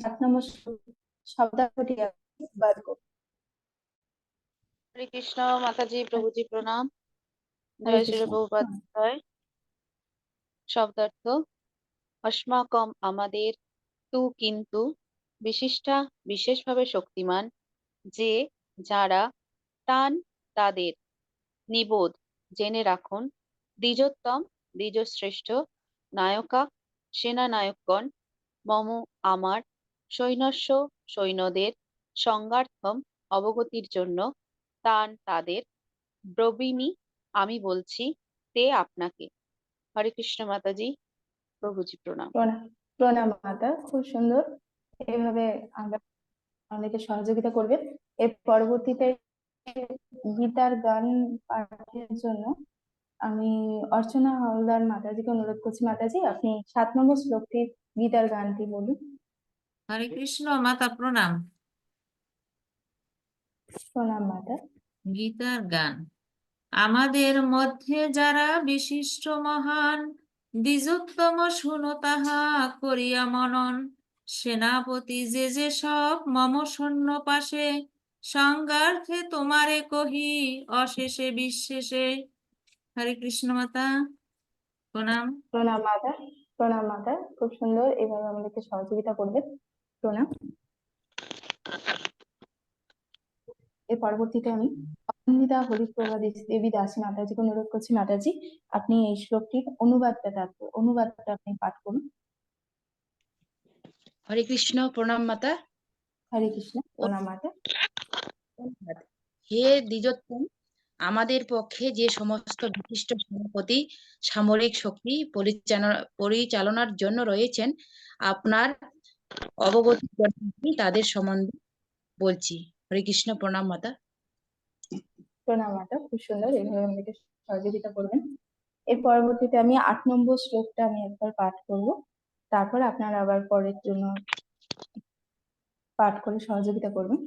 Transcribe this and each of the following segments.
7 নম্বর শব্দার্থটি বাদ করুন। হরে কৃষ্ণ মাতাজি, প্রভুজি প্রণাম। হরে জয় শ্রী কৃষ্ণ। প্রভুপাদ। শব্দার্থ: অস্মাকম আমাদের, তু কিন্তু, বিশিষ্টা বিশেষভাবে শক্তিমান, যে যারা, তান তাদের, নিবোধ জেনে রাখুন, দ্বিজোত্তম দ্বিজশ্রেষ্ঠ, নায়কা সেনানায়কগণ, মম আমার, সৈন্যস্য সৈন্যদের, সংজ্ঞার্থম অবগতির জন্য, তান তাদের, ব্রবীমি আমি বলছি, তে আপনাকে। হরে কৃষ্ণ মাতাজি, প্রভুজি প্রণাম। প্রণাম। প্রণাম মাতা, খুব সুন্দর। এইভাবে আমরা আমাদেরকে সহযোগিতা করবেন। এর পরবর্তীতে গীতার গান পাঠের জন্য আমি অর্চনা হাওলাদার মাতাজিকে অনুরোধ করছি। মাতাজি, আপনি 7 নম্বর শ্লোকটির গীতার গানটি বলুন। হরে কৃষ্ণ মাতা প্রণাম। প্রণাম মাতা। গীতার গান: আমাদের মধ্যে যারা বিশিষ্ট মহান, দ্বিজোত্তম শুনো তাহা করিয়া মনন, সেনাপতি যে যে সব মম সৈন্য পাশে, সংজ্ঞার্থে তোমারে কহি অশেষে বিশ্বাসে। হরে কৃষ্ণ মাতা প্রণাম। প্রণাম মাতা। প্রণাম মাতা, খুব সুন্দর। এভাবে আমাদেরকে সহযোগিতা করবেন। প্রণাম। এর পরবর্তীতে আমি অনিন্দিতা হরিপ্রভা দেবী দাসী মাতাজিকে অনুরোধ করছি। মাতাজি, আপনি এই শ্লোকটির অনুবাদটা আপনি পাঠ করুন। হরে কৃষ্ণ। প্রণাম মাতা। হরে কৃষ্ণ। প্রণাম মাতা। হে দ্বিজোত্তম, আমাদের পক্ষে যে সমস্ত বিশিষ্ট সেনাপতি সামরিক শক্তি পরিচালনার জন্য রয়েছেন, আপনার অবগতির জন্য তাদের সম্বন্ধে বলছি। হরে কৃষ্ণ। প্রণাম মাতা। প্রণাম মাতা, খুব সুন্দর। এইভাবে আমাদেরকে সহযোগিতা করবেন। এর পরবর্তীতে আমি 8 নম্বর শ্লোকটা আমি একবার পাঠ করব, তারপর আপনারা আবার পরের জন্য পাঠ করে সহযোগিতা করবেন।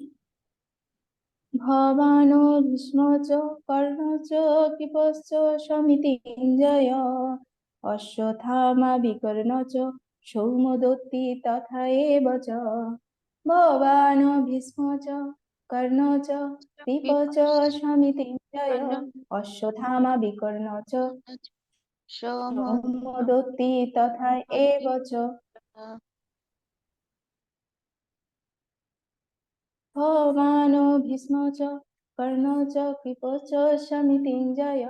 ভবানো ভীষ্ম চ কর্ণ চ কৃপশ্চ সমিতিঞ্জয়, অশ্বত্থামা বিকর্ণ চ সৌমদত্তি তথা এব চ। ভবানো ভীষ্ম চ কর্ণ চ কৃপ চ সমিতিঞ্জয়, অশ্বত্থামা বিকর্ণ চ সৌমদত্তি তথা এব চ। ভবানো ভীষ্ম চ কর্ণ চ কৃপ চ সমিতিঞ্জয়,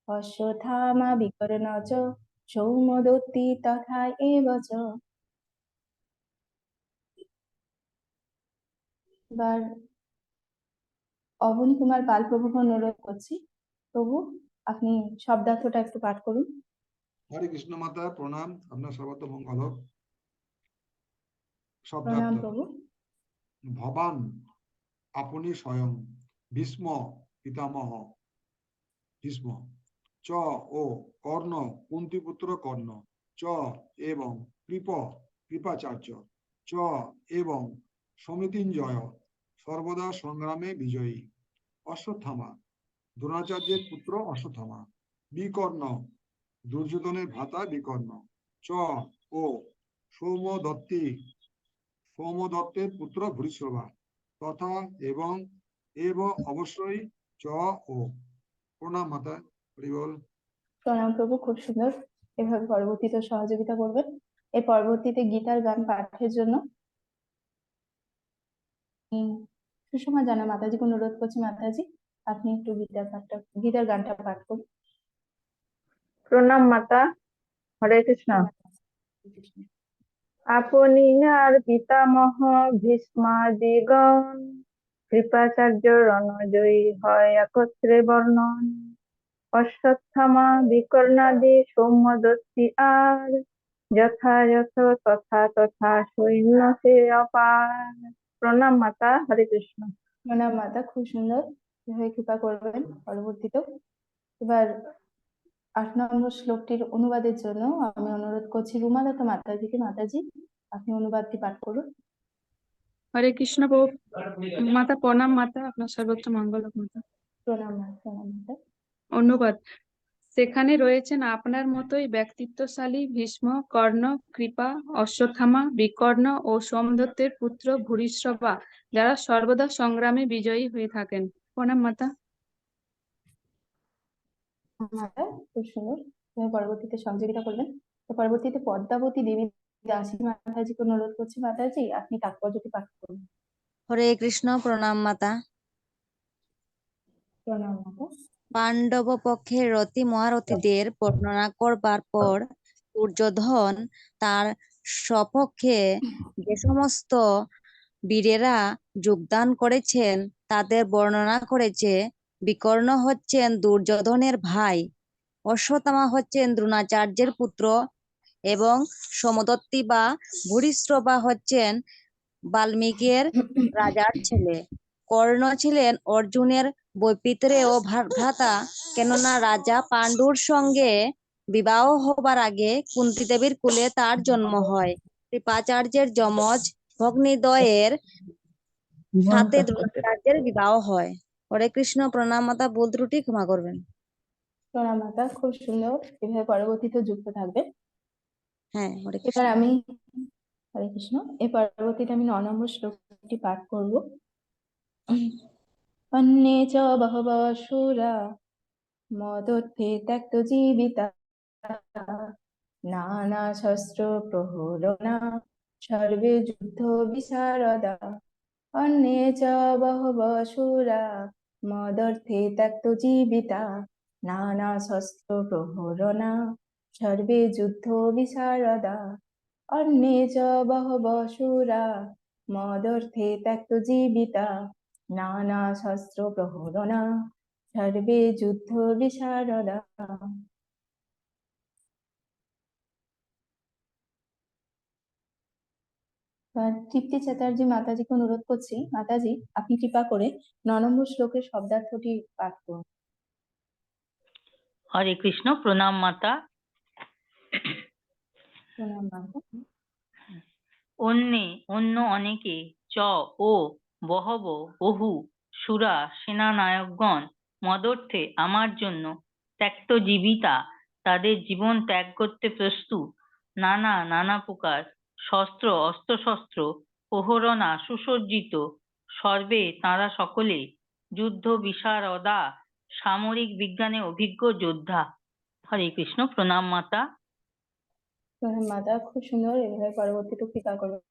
অশ্বত্থামা বিকর্ণ চ সৌমদত্তি তথা এব চ। এবার অবনী কুমার পাল প্রভুকে অনুরোধ করছি। প্রভু, আপনি শব্দার্থটা একটু পাঠ করুন। হরে কৃষ্ণ মাতা প্রণাম। আপনার সর্বত মঙ্গল হোক। প্রণাম শব্দার্থ: প্রভু। ভবান আপনি স্বয়ং, ভীষ্ম পিতামহ ভীষ্ম, চ ও কর্ণ কুন্তিপুত্র কর্ণ, চ এবং কৃপাচার্য, চ এবং সমিতিঞ্জয় সর্বদা সংগ্রামে বিজয়ী, অশ্বত্থামা দ্রোণাচার্যের পুত্র অশ্বত্থামা, বিকর্ণ দুর্যোধনের ভ্রাতা বিকর্ণ, চ ও সৌমদত্তের পুত্র ভূরিশ্রবা, তথা এবং অবশ্যই চ ও। প্রণাম মাতা। হরি বল। প্রণাম প্রভু, খুব সুন্দর। এভাবে পরবর্তীতে সহযোগিতা করবেন। এই পরবর্তীতে গীতার গান পাঠের জন্য সুষমা জানা মাতাজিকে অনুরোধ করছি। মাতাজি, আপনি একটু গীতার গানটা পাঠ করুন। প্রণাম মাতা। হরে কৃষ্ণ। আপনি আর পিতামহ ভীষ্মাদিগণ, কৃপাচার্য রণজয়ী হয় একত্রে বর্ণন, অশ্বত্থামা বিকর্ণাদি সৌম্যদত্তি আর, যথাযথ তথা তথা সৈন্য সে অপার। প্রণাম মাতা। হরে কৃষ্ণ। প্রণাম মাতা, খুব সুন্দর। এভাবে কৃপা করবেন পরবর্তীতে। এবার 8 নম্বর শ্লোকটির অনুবাদের জন্য আমি অনুরোধ করছি রুমালতা মাতাজিকে। মাতাজি, আপনি অনুবাদটি পাঠ করুন। হরে কৃষ্ণ মাতা প্রণাম মাতা, আপনার সর্বোচ্চ মঙ্গল হোক মাতা। প্রণাম মাতা। অনুবাদ: সেখানে রয়েছেন আপনার মতোই ব্যক্তিত্বশালী ভীষ্ম, কর্ণ, কৃপা, অশ্বত্থামা, বিকর্ণ ও সোমদত্তের পুত্র ভূরিশ্রবা, যারা সর্বদা সংগ্রামে বিজয়ী হয়ে থাকেন। প্রণাম মাতা। মাতা খুব সুন্দর, তুমি পরবর্তীতে সহযোগিতা করবেন। তো পরবর্তীতে পদ্মাবতী দেবী দাসী মাতাজিকে অনুরোধ করছি, মাতাজি আপনি তাৎপর্যটি পাঠ করুন। হরে কৃষ্ণ, প্রণাম মাতা। প্রণাম মাতা। পাণ্ডব পক্ষে রতি মহারথীদের বর্ণনা করবার পর দুর্যোধন তার সপক্ষে যে সমস্ত বীরেরা যোগদান করেছেন তাদের বর্ণনা করেছে। বিকর্ণ হচ্ছেন দুর্যোধনের ভাই, অশ্বত্থামা হচ্ছেন দ্রোণাচার্যের পুত্র এবং সোমদত্তি বা ভূরিশ্রবা হচ্ছেন বাল্মীকির রাজার ছেলে। কর্ণ ছিলেন অর্জুনের বৈপিত্রে ও ভ্রাতা, কেননা রাজা পাণ্ডুর সঙ্গে বিবাহ হবার আগে কুন্তী দেবীর কুলে তার জন্ম হয়। কৃপাচার্যের যমজ ভগ্নীদ্বয়ের সাথে দ্রোণাচার্যের বিবাহ হয়। হরে কৃষ্ণ, প্রণাম মাতা, ভুল ত্রুটি ক্ষমা করবেন। প্রণাম মাতা, খুব সুন্দর, এভাবে পরবর্তীতে যুক্ত থাকবে। হ্যাঁ, হরে এবার কৃষ্ণ। আমি, হরে কৃষ্ণ, এই পরবর্তীতে আমি 9 নম্বর শ্লোকটি পাঠ করব। অন্যে চ বহবঃ অসুরা মদর্থে ত্যক্ত জীবিতা নানা শস্ত্র প্রহরণা সর্বে যুদ্ধ বিশারদা। অন্যে চ বহবঃ অসুরা মদর্থে ত্যক্ত জীবিতা নানা শস্ত্র প্রহরণা সর্বে যুদ্ধ বিশারদা। অন্যে চ বহবঃ অসুরা মদর্থে ত্যক্ত জীবিতা নানা শস্ত্র প্রহরণা সর্বে যুদ্ধ বিশারদা। তৃপ্তি চ্যাটার্জি মাতাজিকে অনুরোধ করছি, মাতাজি আপনি কৃপা করে 9 নম্বর শ্লোকের শব্দার্থটি পাঠ করুন। হরে কৃষ্ণ, প্রণাম মাতা। প্রণাম মাতা। অন্যে অন্য অনেকে, চ ও বহব বহু সুরা সেনানায়কগণ মদর্থে আমার জন্য ত্যক্ত জীবিতা তাদের জীবন ত্যাগ করতে প্রস্তুত, নানা নানা প্রকার শস্ত্র অস্ত্রশস্ত্র প্রহরণা সুসজ্জিত, সর্বে তাঁরা সকলে যুদ্ধ বিশারদা সামরিক বিজ্ঞানে অভিজ্ঞ যোদ্ধা। হরে কৃষ্ণ, প্রণাম মাতা। প্রণাম মাতা, খুব সুন্দর, এভাবে পরবর্তীতে কৃপা করবেন।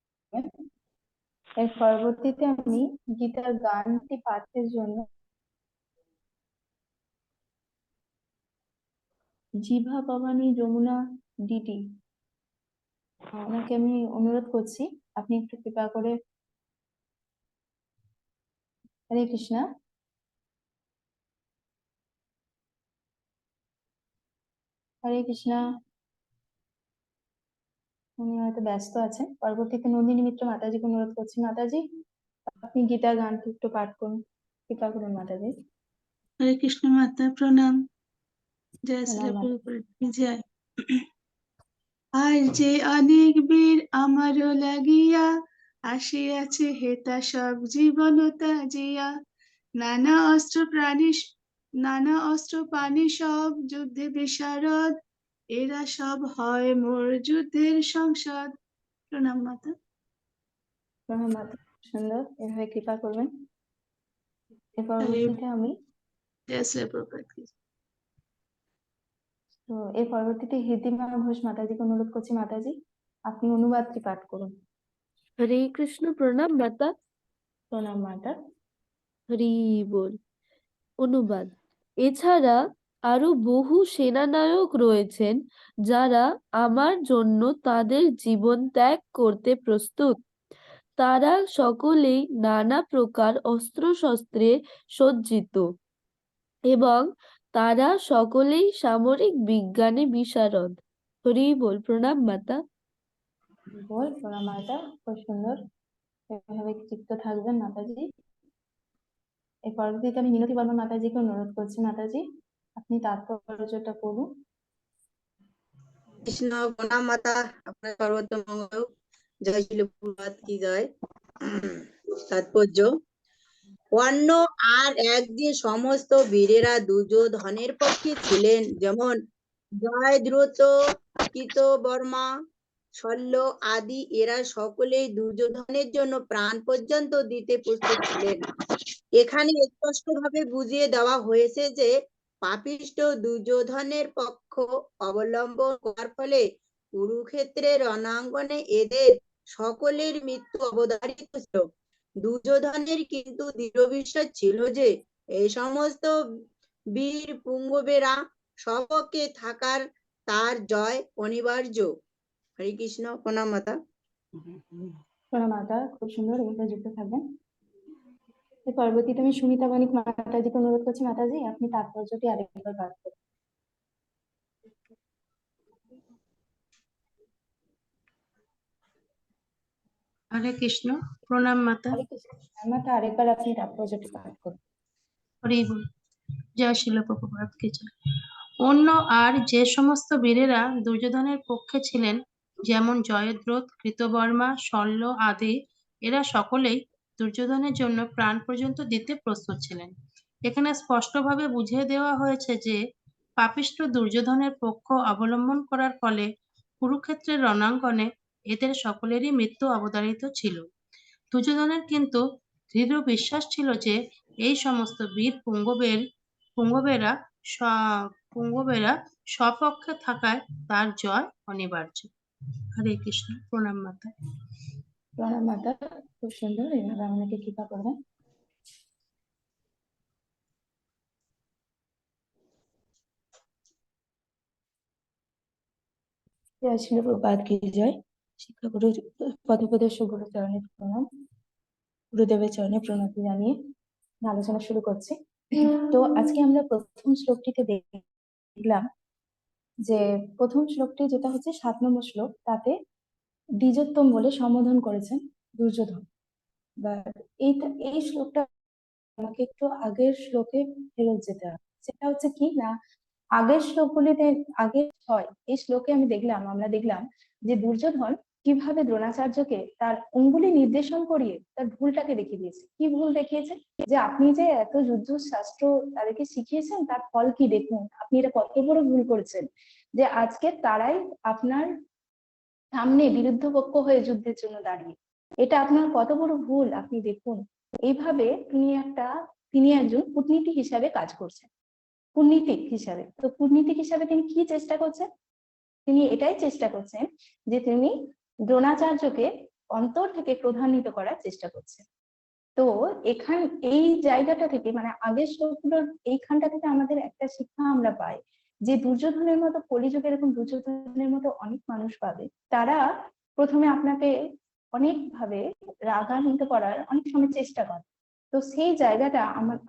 এর পরবর্তীতে আমি গীতার গানটি পাঠের জন্য জিভা ভবানী যমুনা দিদি ওনাকে আমি অনুরোধ করছি, আপনি একটু কৃপা করে। হরে কৃষ্ণ। হরে কৃষ্ণ, উনি হয়তো ব্যস্ত আছেন। পরবর্তীতে নন্দিনী মিত্র মাতাজিকে অনুরোধ করছি, মাতাজি আপনি গীতার গানটি একটু পাঠ করুন, কৃপা করুন মাতাজি। হরে কৃষ্ণ মাতা, প্রণাম। জয় শ্রী প্রণাম মাতা। প্রভুপাদ জয়। আর যে অনেক বীর আমারও লাগিয়া আসিয়াছে হেতা সব জীবন তাজিয়া, নানা অস্ত্র প্রাণী সব যুদ্ধে বিশারদ, এরা সব হয় মোর যুদ্ধের সংসদ। প্রণাম মাতা। প্রণাম মাতা, সুন্দর, এভাবে কৃপা করবেন। এর পরবর্তীতে আমি, জয় শ্রী প্রভুপাদ। তো এর পরবর্তীতে হৃদিমা ঘোষ মাতাজিকে অনুরোধ করছি, মাতাজি আপনি অনুবাদটি পাঠ করুন। হরে কৃষ্ণ, প্রণাম মাতা। প্রণাম মাতা। হরি বল। অনুবাদ। এছাড়া আরো বহু সেনানায়ক রয়েছেন যারা আমার জন্য তাদের জীবন ত্যাগ করতে প্রস্তুত। তারা সকলেই নানা প্রকার অস্ত্রশস্ত্রে সজ্জিত এবং তারা সকলেই সামরিক বিজ্ঞানে বিশারদ। হরি বল। প্রণাম মাতা। বল। প্রণাম মাতা, খুব সুন্দর, এভাবে যুক্ত থাকবেন মাতাজি। এর পরবর্তীতে আমি মিনতি বর্মা মাতাজিকে অনুরোধ করছি, মাতাজি আপনি তাৎপর্যটা বলুন। কৃষ্ণ, প্রণাম মাতা, আপনার সর্বোত্তম মঙ্গল। জয় শিল প্রভুপাদ কি জয়। তাৎপর্য: অন্য আর এক যে সমস্ত বীরেরা দুর্যোধনের পক্ষে ছিলেন, যেমন জয়দ্রথ, কৃতবর্মা, শল্য আদি, এরা সকলেই দুর্যোধনের জন্য প্রাণ পর্যন্ত দিতে প্রস্তুত ছিলেন। এখানে স্পষ্টভাবে বুঝিয়ে দেওয়া হয়েছে যে পাপিষ্ঠ দুর্যোধনের পক্ষ অবলম্বন করার ফলে কুরুক্ষেত্রের রণাঙ্গনে এদের সকলের মৃত্যু অবধারিত ছিল। দুর্যোধনের কিন্তু দৃঢ় বিশ্বাস ছিল যে এই সমস্ত বীর পুঙ্গবেরা সপক্ষে থাকার তার জয় অনিবার্য। হরে কৃষ্ণ। প্রণাম মাতা। প্রণাম মাতা, খুব সুন্দর, এভাবে যুক্ত থাকবেন। এর পরবর্তীতে আমি সুমিতা বণিক মাতাজিকে অনুরোধ করছি, মাতাজি আপনি তাৎপর্যটি আরেকবার পাঠ করুন। হরে কৃষ্ণ। প্রণাম মাতা। হরে কৃষ্ণ। মাতা আরেকবার আপনি তাৎপর্যটি পাঠ করুন। হরি বল। জয় শিল প্রভুপাদ কি জয়। অন্য আর যে সমস্ত বীরেরা দুর্যোধনের পক্ষে ছিলেন, যেমন জয়দ্রথ, কৃতবর্মা, শল্য আদি, এরা সকলেই দুর্যোধনের জন্য প্রাণ পর্যন্ত দিতে প্রস্তুত ছিলেন। এখানে স্পষ্টভাবে বুঝিয়ে দেওয়া হয়েছে যে পাপিষ্ঠ দুর্যোধনের পক্ষ অবলম্বন করার ফলে কুরুক্ষেত্রের রণাঙ্গনে এদের সকলেরই মৃত্যু অবধারিত ছিল। দুর্যোধনের কিন্তু দৃঢ় বিশ্বাস ছিল যে এই সমস্ত বীর পুঙ্গবেরা স্বপক্ষে থাকায় তার জয় অনিবার্য। হরে কৃষ্ণ। প্রণাম মাতা। প্রণাম মাতা, খুব সুন্দর, এইভাবে আমাকে কৃপা করবেন। জয় শ্রী প্রভুপাদ কি জয়। শিক্ষাগুরু পথপ্রদর্শক গুরু চরণে প্রণাম, গুরুদেবের চরণে প্রণতি জানিয়ে আলোচনা শুরু করছি। তো আজকে আমরা প্রথম শ্লোকটিতে দেখলাম যে প্রথম শ্লোকটি যেটা হচ্ছে 7 নম্বর শ্লোক, তাতে দ্বিজোত্তম বলে সম্বোধন করেছেন দুর্যোধন। বা এই শ্লোকটা আমাকে একটু আগের শ্লোকে ফেরত যেতে হবে। সেটা হচ্ছে কি না, আগের শ্লোকগুলিতে এই শ্লোকে আমরা দেখলাম যে দুর্যোধন কিভাবে দ্রোণাচার্যকে তার অঙ্গুলি নির্দেশন করিয়ে তার ভুলটাকে দেখিয়ে দিয়েছে। কি ভুল দেখিয়েছে? যে আপনি যে এত যুদ্ধ শাস্ত্র তাদেরকে শিখিয়েছেন, তার ফল কি দেখুন, আপনি এটা কত বড় ভুল করেছেন যে আজকে তারাই আপনার সামনে বিরুদ্ধ পক্ষ হয়ে যুদ্ধের জন্য দাঁড়িয়ে, এটা আপনার কত বড় ভুল আপনি দেখুন। এইভাবে তিনি একজন কূটনীতিক হিসাবে কাজ করছেন, কূটনীতিক হিসাবে। তো কূটনীতিক হিসাবে তিনি কি চেষ্টা করছেন? তিনি এটাই চেষ্টা করছেন যে তিনি দ্রোণাচার্যকে অন্তর থেকে ক্রোধান্বিত করার চেষ্টা করছেন। তো এই জায়গাটা থেকে, মানে আগের শ্লোকগুলোর এইখানটা থেকে আমাদের একটা শিক্ষা আমরা পাই যে দুর্যোধনের মতো কলিযুগে এরকম দুর্যোধনের মতো অনেক মানুষ পাবে, তারা প্রথমে আপনাকে অনেকভাবে রাগান্বিত করার অনেক সময় চেষ্টা করে। তো সেই জায়গাটা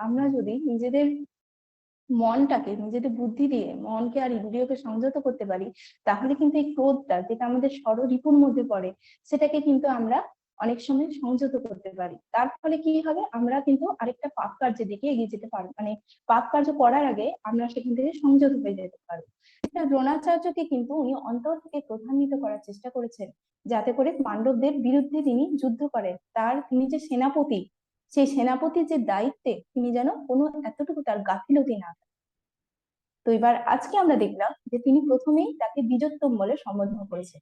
আমরা যদি নিজেদের মনটাকে, নিজেদের বুদ্ধি দিয়ে মনকে আর ইন্দ্রিয়কে সংযত করতে পারি, তাহলে কিন্তু এই ক্রোধটা যেটা আমাদের ষড়রিপুর মধ্যে পড়ে, সেটাকে কিন্তু আমরা অনেক সময় সংযত করতে পারি। তার ফলে কি হবে, আমরা কিন্তু আরেকটা পাপ কার্যের দিকে এগিয়ে যেতে পারবো। মানে পাপ কার্য করার আগে আমরা সেখান থেকে সংযত হয়ে যেতে পারবো। দ্রোণাচার্যকে কিন্তু উনি অন্তর থেকে ক্রোধান্বিত করার চেষ্টা করেছেন, যাতে করে পাণ্ডবদের বিরুদ্ধে তিনি যুদ্ধ করেন। তিনি যে সেনাপতি, সেই সেনাপতির যে দায়িত্বে তিনি যেন কোনো এতটুকু তার গাফিলতি না। তো এবার আজকে আমরা দেখলাম যে তিনি প্রথমেই তাকে দ্বিজোত্তম বলে সম্বোধন করেছেন।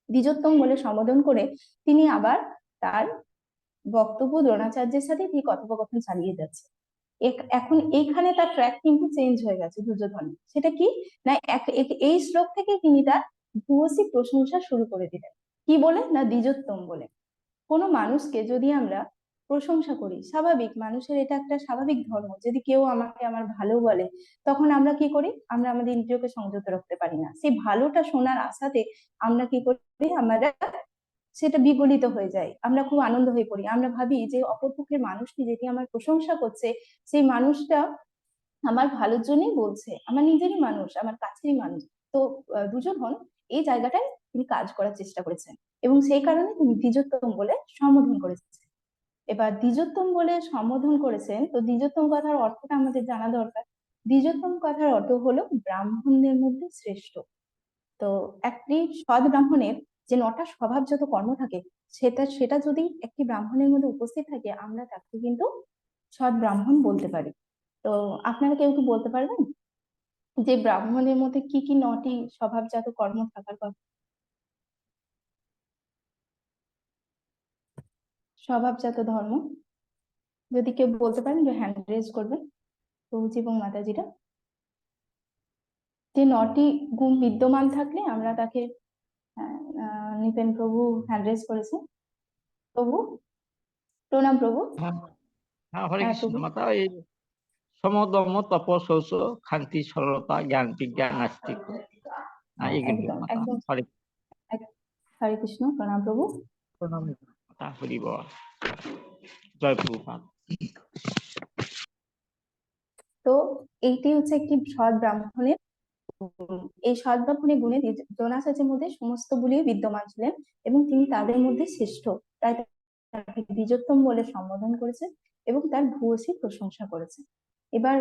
দ্বিজোত্তম বলে সম্বোধন করে তিনি আবার তার বক্তব্য দ্রোণাচার্যের সাথে তিনি কথোপকথন চালিয়ে যাচ্ছে। এখন এইখানে তার ট্র্যাক কিন্তু চেঞ্জ হয়ে গেছে দুর্যোধন। সেটা কি না, এই শ্লোক থেকে তিনি তার ভূয়সী প্রশংসা শুরু করে দিলেন। কি বলে না, দ্বিজোত্তম বলে। কোনো মানুষকে যদি আমরা প্রশংসা করি, স্বাভাবিক, মানুষের এটা একটা স্বাভাবিক ধর্ম। যদি কেউ আমাকে আমার ভালো বলে, তখন আমরা কি করি, আমরা আমাদের ইন্দ্রিয়কে সংযত রাখতে পারি না। সেই ভালোটা শোনার আশাতে আমরা কি করি, আমরা সেটা বিগলিত হয়ে যায়, আমরা খুব আনন্দ হয়ে পড়ি। আমরা ভাবি যে অপরপক্ষের মানুষটি যেটি আমার প্রশংসা করছে, সেই মানুষটা আমার ভালোর জন্যই বলছে, আমার নিজেরই মানুষ, আমার কাছেরই মানুষ। তো দুর্যোধন এই জায়গাটায় তিনি কাজ করার চেষ্টা করেছেন, এবং সেই কারণে তিনি দ্বিজোত্তম বলে সম্বোধন করেছেন। এবার দ্বিজোত্তম বলে সম্বোধন করেছেন, তো দ্বিজোত্তম কথার অর্থটা আমাদের জানা দরকার। দ্বিজোত্তম কথার অর্থ হলো ব্রাহ্মণদের মধ্যে শ্রেষ্ঠ। তো একটি সৎ ব্রাহ্মণের যে 9টা স্বভাবজাত কর্ম থাকে, সেটা যদি একটি ব্রাহ্মণের মধ্যে উপস্থিত থাকে, আমরা তাকে কিন্তু সৎ ব্রাহ্মণ বলতে পারি। তো আপনারা কেউ কি বলতে পারবেন যে ব্রাহ্মণের মধ্যে কি কি 9টি স্বভাবজাত কর্ম থাকার কথা? স্বভাবজাত ধর্ম যদি কেউ বলতে পারেন যে হ্যান্ড রেজ করবেন, প্রভুজি এবং মাতাজিরা। যে 9টি গুণ বিদ্যমান থাকলে আমরা তাকে নিতেন প্রভু হ্যান্ড রেজ করেছেন। প্রভু প্রণাম প্রভু। হ্যাঁ হ্যাঁ, হরে হ্যাঁ কৃষ্ণ প্রভু। মাতা। এই সমদম তপ শৌচ শান্তি সরলতা জ্ঞান বিজ্ঞান নাস্তিক এগুলো একদম মাতা। একদম। হরে হরে কৃষ্ণ, প্রণাম প্রভু। প্রণাম মাতা, হরি বল। জয় প্রভুপাদ। তো এইটি হচ্ছে একটি সৎ ব্রাহ্মণের গুণ। এই সৎ ব্রাহ্মণের গুণে দ্রোণাচার্যের মধ্যে সমস্ত গুলি বিদ্যমান ছিলেন এবং তিনি তাদের মধ্যে শ্রেষ্ঠ, তাই তাকে দ্বিজোত্তম বলে সম্বোধন করেছে এবং তার ভূয়সী প্রশংসা করেছে। এবার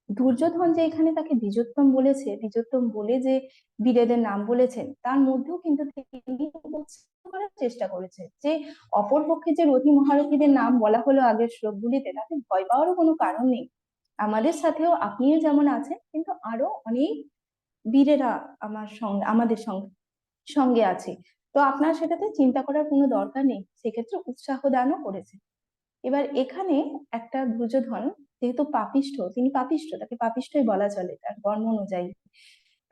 দুর্যোধন যে এখানে তাকে দ্বিজোত্তম বলেছে, দ্বিজোত্তম বলে যে বীরেদের নাম বলেছেন, তার মধ্যেও কিন্তু তিনি করার চেষ্টা করেছে যে অপর পক্ষে যে রথী মহারথীদের নাম বলা হলো আগের শ্লোকগুলিতে, তাতে ভয় পাওয়ারও কোনো কারণ নেই। আমাদের সাথেও আপনিও যেমন আছেন, কিন্তু আরো অনেক বীরেরা আমাদের সঙ্গে আছে। তো আপনার সেটাতে চিন্তা করার কোনো দরকার নেই, সেক্ষেত্রে উৎসাহ দানও করেছে। এবার এখানে একটা দুর্যোধন যেহেতু পাপিষ্ঠ, তিনি পাপিষ্ঠ, তাকে পাপিষ্ঠই বলা চলে তার কর্ম অনুযায়ী।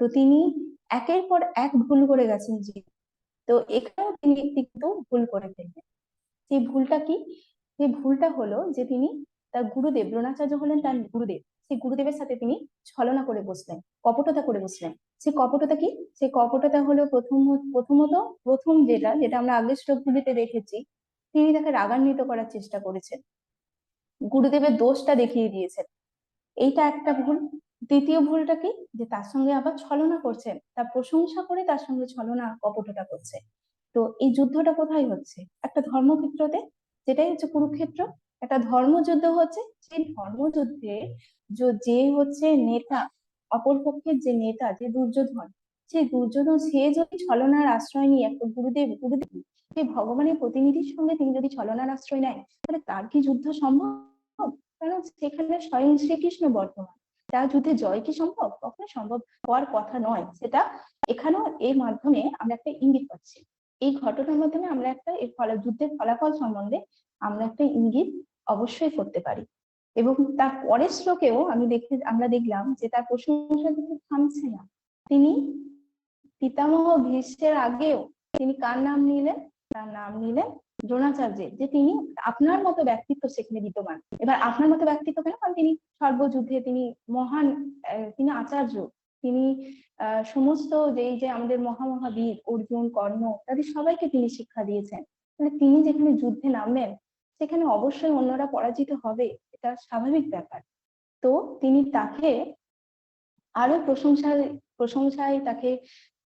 তো তিনি একের পর এক ভুল করে গেছেন তো এখানেও তিনি একটি কিন্তু ভুল করে ফেললেন। সেই ভুলটা কি? সেই ভুলটা হলো যে তিনি তার গুরুদেব, দ্রোণাচার্য হলেন তার গুরুদেব, সেই গুরুদেবের সাথে তিনি ছলনা করে বসলেন, কপটতা করে বসলেন। সেই কপটতা কি? সেই কপটতা হলো প্রথম যেটা আমরা আগের শ্লোকগুলিতে দেখেছি, তিনি তাকে রাগান্বিত করার চেষ্টা করেছেন, গুরুদেবের দোষটা দেখিয়ে দিয়েছেন, এইটা একটা ভুল। দ্বিতীয় ভুলটা কি? যে তার সঙ্গে আবার ছলনা করছেন, তার প্রশংসা করে তার সঙ্গে ছলনা কপটতা করছে। তো এই যুদ্ধটা কোথায় হচ্ছে? একটা ধর্মক্ষেত্রতে, যেটাই হচ্ছে কুরুক্ষেত্র। একটা ধর্মযুদ্ধ হচ্ছে। সেই ধর্মযুদ্ধে যে হচ্ছে নেতা, অপরপক্ষের যে নেতা, যে দুর্যোধন, সেই দুর্যোধন সে যদি ছলনার আশ্রয় নিয়ে একটা গুরুদেব সেই ভগবানের প্রতিনিধির সঙ্গে তিনি যদি ছলনার আশ্রয় নেয়, তাহলে তার কি যুদ্ধ সম্ভব? কারণ সেখানে স্বয়ং শ্রীকৃষ্ণ বর্তমান, তার যুদ্ধে জয় কি সম্ভব? কখনো সম্ভব হওয়ার কথা নয়। সেটা এখানেও এর মাধ্যমে আমরা একটা ইঙ্গিত পাচ্ছি। এই ঘটনার মাধ্যমে আমরা একটা যুদ্ধের ফলাফল সম্বন্ধে আমরা একটা ইঙ্গিত অবশ্যই করতে পারি। এবং তার পরের শ্লোকেও আমরা দেখলাম যে তার প্রশংসা কিন্তু থামছে না। তিনি পিতামহ ভীষ্মের আগেও তিনি কার নাম নিলেন? তার নাম নিলেন দ্রোণাচার্যের, যে তিনি আপনার মতো ব্যক্তিত্ব সেখানে বিদ্যমান। এবার আপনার মতো ব্যক্তিত্ব কেন? কারণ তিনি সর্বযুদ্ধে তিনি মহান, তিনি আচার্য, তিনি সমস্ত যে আমাদের মহাবীর অর্জুন, কর্ণ, তাদের সবাইকে তিনি শিক্ষা দিয়েছেন। মানে তিনি যেখানে যুদ্ধে নামবেন, সেখানে অবশ্যই অন্যরা পরাজিত হবে, এটা স্বাভাবিক ব্যাপার। তো তিনি তাকে আরো প্রশংসায় তাকে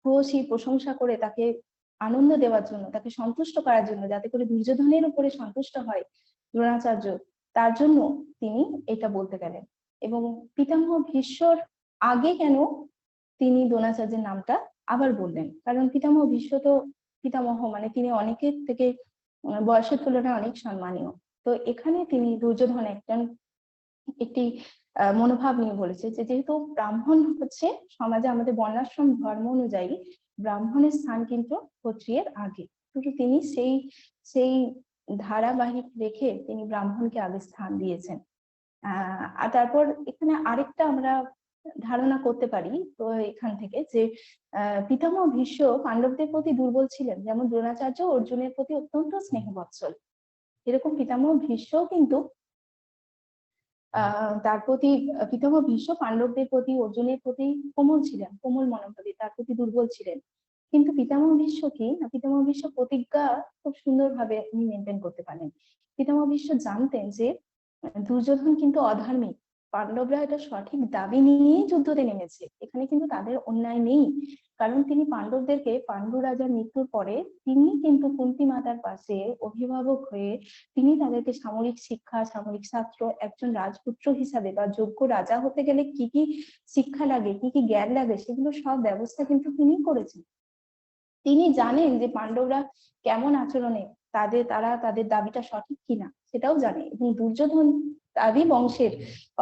ভূয়সী প্রশংসা করে তাকে আনন্দ দেওয়ার জন্য, তাকে সন্তুষ্ট করার জন্য, যাতে করে দুর্যোধনের উপরে সন্তুষ্ট হয় দ্রোণাচার্য, তার জন্য তিনি এটা বলতে গেলেন। এবং পিতামহ ভীষ্মর আগে কেন তিনি দ্রোণাচার্যের নামটা আবার বললেন? কারণ পিতামহ ভীষ্ম তো পিতামহ, মানে তিনি অনেকের থেকে বয়সের তুলনায় অনেক সম্মানীয়। তো এখানে তিনি দুর্যোধন একটি মনোভাব নিয়ে বলেছে যে যেহেতু ব্রাহ্মণ হচ্ছে সমাজে আমাদের বর্ণাশ্রম ধর্ম অনুযায়ী ব্রাহ্মণের স্থান কিন্তু ক্ষত্রিয়ের আগে, কিন্তু তিনি সেই ধারাবাহিক রেখে তিনি ব্রাহ্মণকে আগে স্থান দিয়েছেন। আর তারপর এখানে আরেকটা আমরা ধারণা করতে পারি তো এখান থেকে, যে পিতামহ ভীষ্ম পাণ্ডবদের প্রতি দুর্বল ছিলেন, যেমন দ্রোণাচার্য অর্জুনের প্রতি অত্যন্ত স্নেহবৎসল, এরকম পিতামহ ভীষ্ম কিন্তু তার প্রতি পিতামহ ভীষ্ম পাণ্ডবদের প্রতি, অর্জুনের প্রতি কোমল ছিলেন, কোমল মনোভাবী, তার প্রতি দুর্বল ছিলেন। কিন্তু পিতামহ ভীষ্ম কি না, পিতামহ ভীষ্ম প্রতিজ্ঞা খুব সুন্দরভাবে উনি মেনটেন করতে পারেন। পিতামহ ভীষ্ম জানতেন যে দুর্যোধন কিন্তু অধার্মিক, পাণ্ডবরা এটা সঠিক দাবি নিয়েই যুদ্ধতে নেমেছে, এখানে কিন্তু তাদের অন্যায় নেই। কারণ তিনি পাণ্ডবদেরকে, পাণ্ডু রাজার মৃত্যুর পরে তিনি কিন্তু কুন্তী মাতার পাশে অভিভাবক হয়ে তিনি তাদেরকে সামরিক শিক্ষা, সামরিক শাস্ত্র, একজন রাজপুত্র হিসাবে বা যোগ্য রাজা হতে গেলে কি কি শিক্ষা লাগে, কি কি জ্ঞান লাগে, সেগুলো সব ব্যবস্থা কিন্তু তিনি করেছেন। তিনি জানেন যে পাণ্ডবরা কেমন আচরণে, তারা তাদের দাবিটা সঠিক কিনা সেটাও জানে। এবং দুর্যোধন তারই বংশের,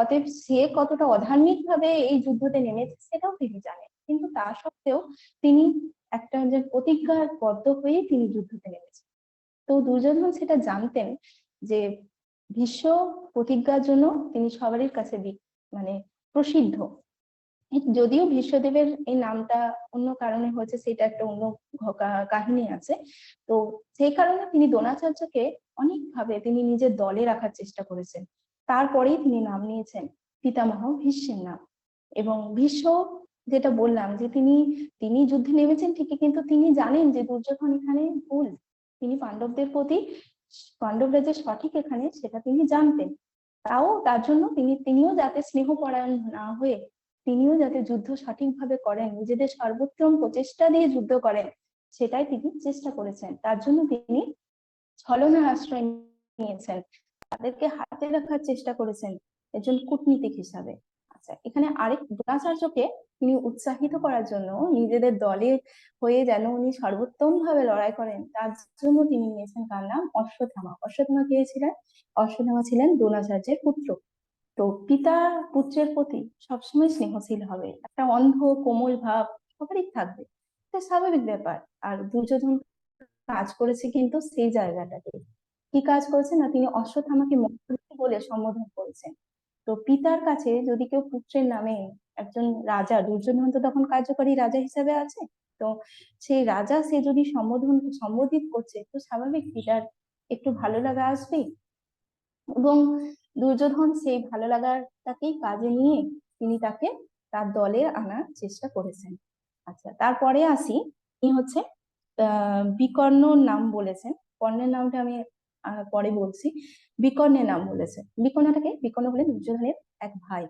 অতএব সে কতটা অধার্মিক ভাবে এই যুদ্ধতে নেমেছে সেটাও তিনি জানেন, কিন্তু তা সত্ত্বেও তিনি একটা যে প্রতিজ্ঞাবদ্ধ হয়ে তিনি যুদ্ধতে নেমেছেন। তো দুর্যোধন সেটা জানতেন যে ভীষ্ম প্রতিজ্ঞার জন্য তিনি সবারই কাছে মানে প্রসিদ্ধ। যদিও ভীষ্মদেবের এই নামটা অন্য কারণে হয়েছে, সেটা একটা অন্য কাহিনী আছে। তো সেই কারণে তিনি দ্রোণাচার্যকে অনেকভাবে তিনি নিজের দলে রাখার চেষ্টা করেছেন, তারপরেই তিনি নাম নিয়েছেন পিতামহ ভীষ্মের নাম। এবং ভীষ্ম, যেটা বললাম যে তিনি যুদ্ধে নেমেছেন ঠিকই, কিন্তু তিনি জানেন যে দুর্যোধন এখানে ভুল, তিনি পাণ্ডবদের প্রতি, পাণ্ডবরা যে সঠিক এখানে সেটা তিনি জানতেন। তাও তার জন্য তিনিও যাতে স্নেহপরায়ণ না হয়ে তিনিও যাতে যুদ্ধ সঠিকভাবে করেন, নিজেদের সর্বোত্তম প্রচেষ্টা দিয়ে যুদ্ধ করেন, সেটাই তিনি চেষ্টা করেছেন। তার জন্য তিনি ছলনার আশ্রয় নিয়েছেন, তাদেরকে হাতে রাখার চেষ্টা করেছেন একজন কূটনীতিক হিসাবে। আচ্ছা, এখানে আরেক দ্রোণাচার্যকে তিনি উৎসাহিত করার জন্য নিজেদের দলে হয়ে যেন উনি সর্বোত্তম ভাবে লড়াই করেন, তার জন্য তিনি নিয়েছেন কার নাম? অশ্বত্থামা। অশ্বত্থামা কে ছিলেন? অশ্বত্থামা ছিলেন দ্রোণাচার্যের পুত্র। তো পিতা পুত্রের প্রতি সবসময় স্নেহশীল হবে, একটা অন্ধ কোমল ভাব সবারই থাকবে, এটা স্বাভাবিক ব্যাপার। আর দুর্যোধন কাজ করেছে কিন্তু সেই জায়গাটাতে, কি কাজ করেছে না, তিনি অশ্বত্থামাকে মন্ত্রী বলে সম্বোধন করেছেন। তো পিতার কাছে যদি কেউ পুত্রের নামে, একজন রাজা, দুর্যোধন তো তখন কার্যকরী রাজা হিসেবে আছে, তো সেই রাজা সে যদি সম্বোধিত করছে, তো স্বাভাবিক পিতার একটু ভালো লাগা আসবেই। এবং দুর্যোধন সেই ভালো লাগাটাকেই কাজে নিয়ে তিনি তাকে তার দলে আনার চেষ্টা করেছেন। আচ্ছা, তারপরে আসি, তিনি হচ্ছে বিকর্ণর নাম বলেছেন। কর্ণের নামটা আমি পরে বলছি। বিকর্ণের নাম বলেছেন। বিকর্ণটাকে, বিকর্ণ হলেন দুর্যোধনের এক ভাই।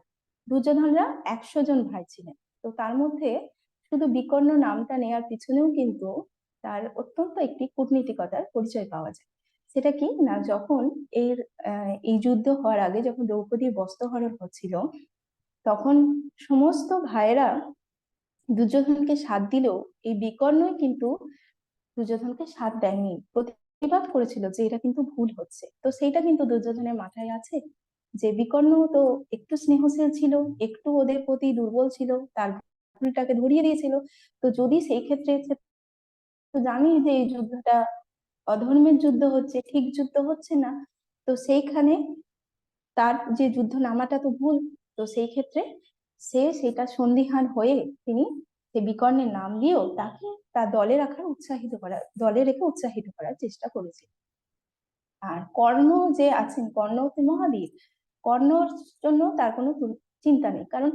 দুর্যোধনরা 100 জন ভাই ছিলেন, তো তার মধ্যে শুধু বিকর্ণ নামটা নেওয়ার পিছনেও কিন্তু তার অত্যন্ত একটি কূটনীতিকতার পরিচয় পাওয়া যায়। সেটা কি না, যখন এই যুদ্ধ হওয়ার আগে যখন দ্রৌপদীর বস্ত্রহরণ হচ্ছিল, তখন সমস্ত ভাইয়েরা দুর্যোধনকে সাথ দিলেও এই বিকর্ণই কিন্তু দুর্যোধনকে সাথ দেয়নি, প্রতিবাদ করেছিল যে এটা কিন্তু ভুল হচ্ছে। তো সেইটা কিন্তু দুর্যোধনের মাথায় আছে যে বিকর্ণ তো একটু স্নেহশীল ছিল, একটু ওদের প্রতি দুর্বল ছিল, তার ভুলটাকে ধরিয়ে দিয়েছিল। তো যদি সেই ক্ষেত্রে, তো জানি যে এই যুদ্ধটা অধর্মের যুদ্ধ হচ্ছে, ঠিক যুদ্ধ হচ্ছে না, তো সেইখানে তার যে যুদ্ধ নামাটা তো ভুল। তো সেই ক্ষেত্রে সেটা সন্দিহান হয়ে তিনি সেই বিকর্ণের নাম দিয়েও তাকে তার দলে রেখে উৎসাহিত করার চেষ্টা করেছে। আর কর্ণ যে আছেন, কর্ণ হচ্ছে মহাবীর, কর্ণর জন্য তার কোনো চিন্তা নেই, কারণ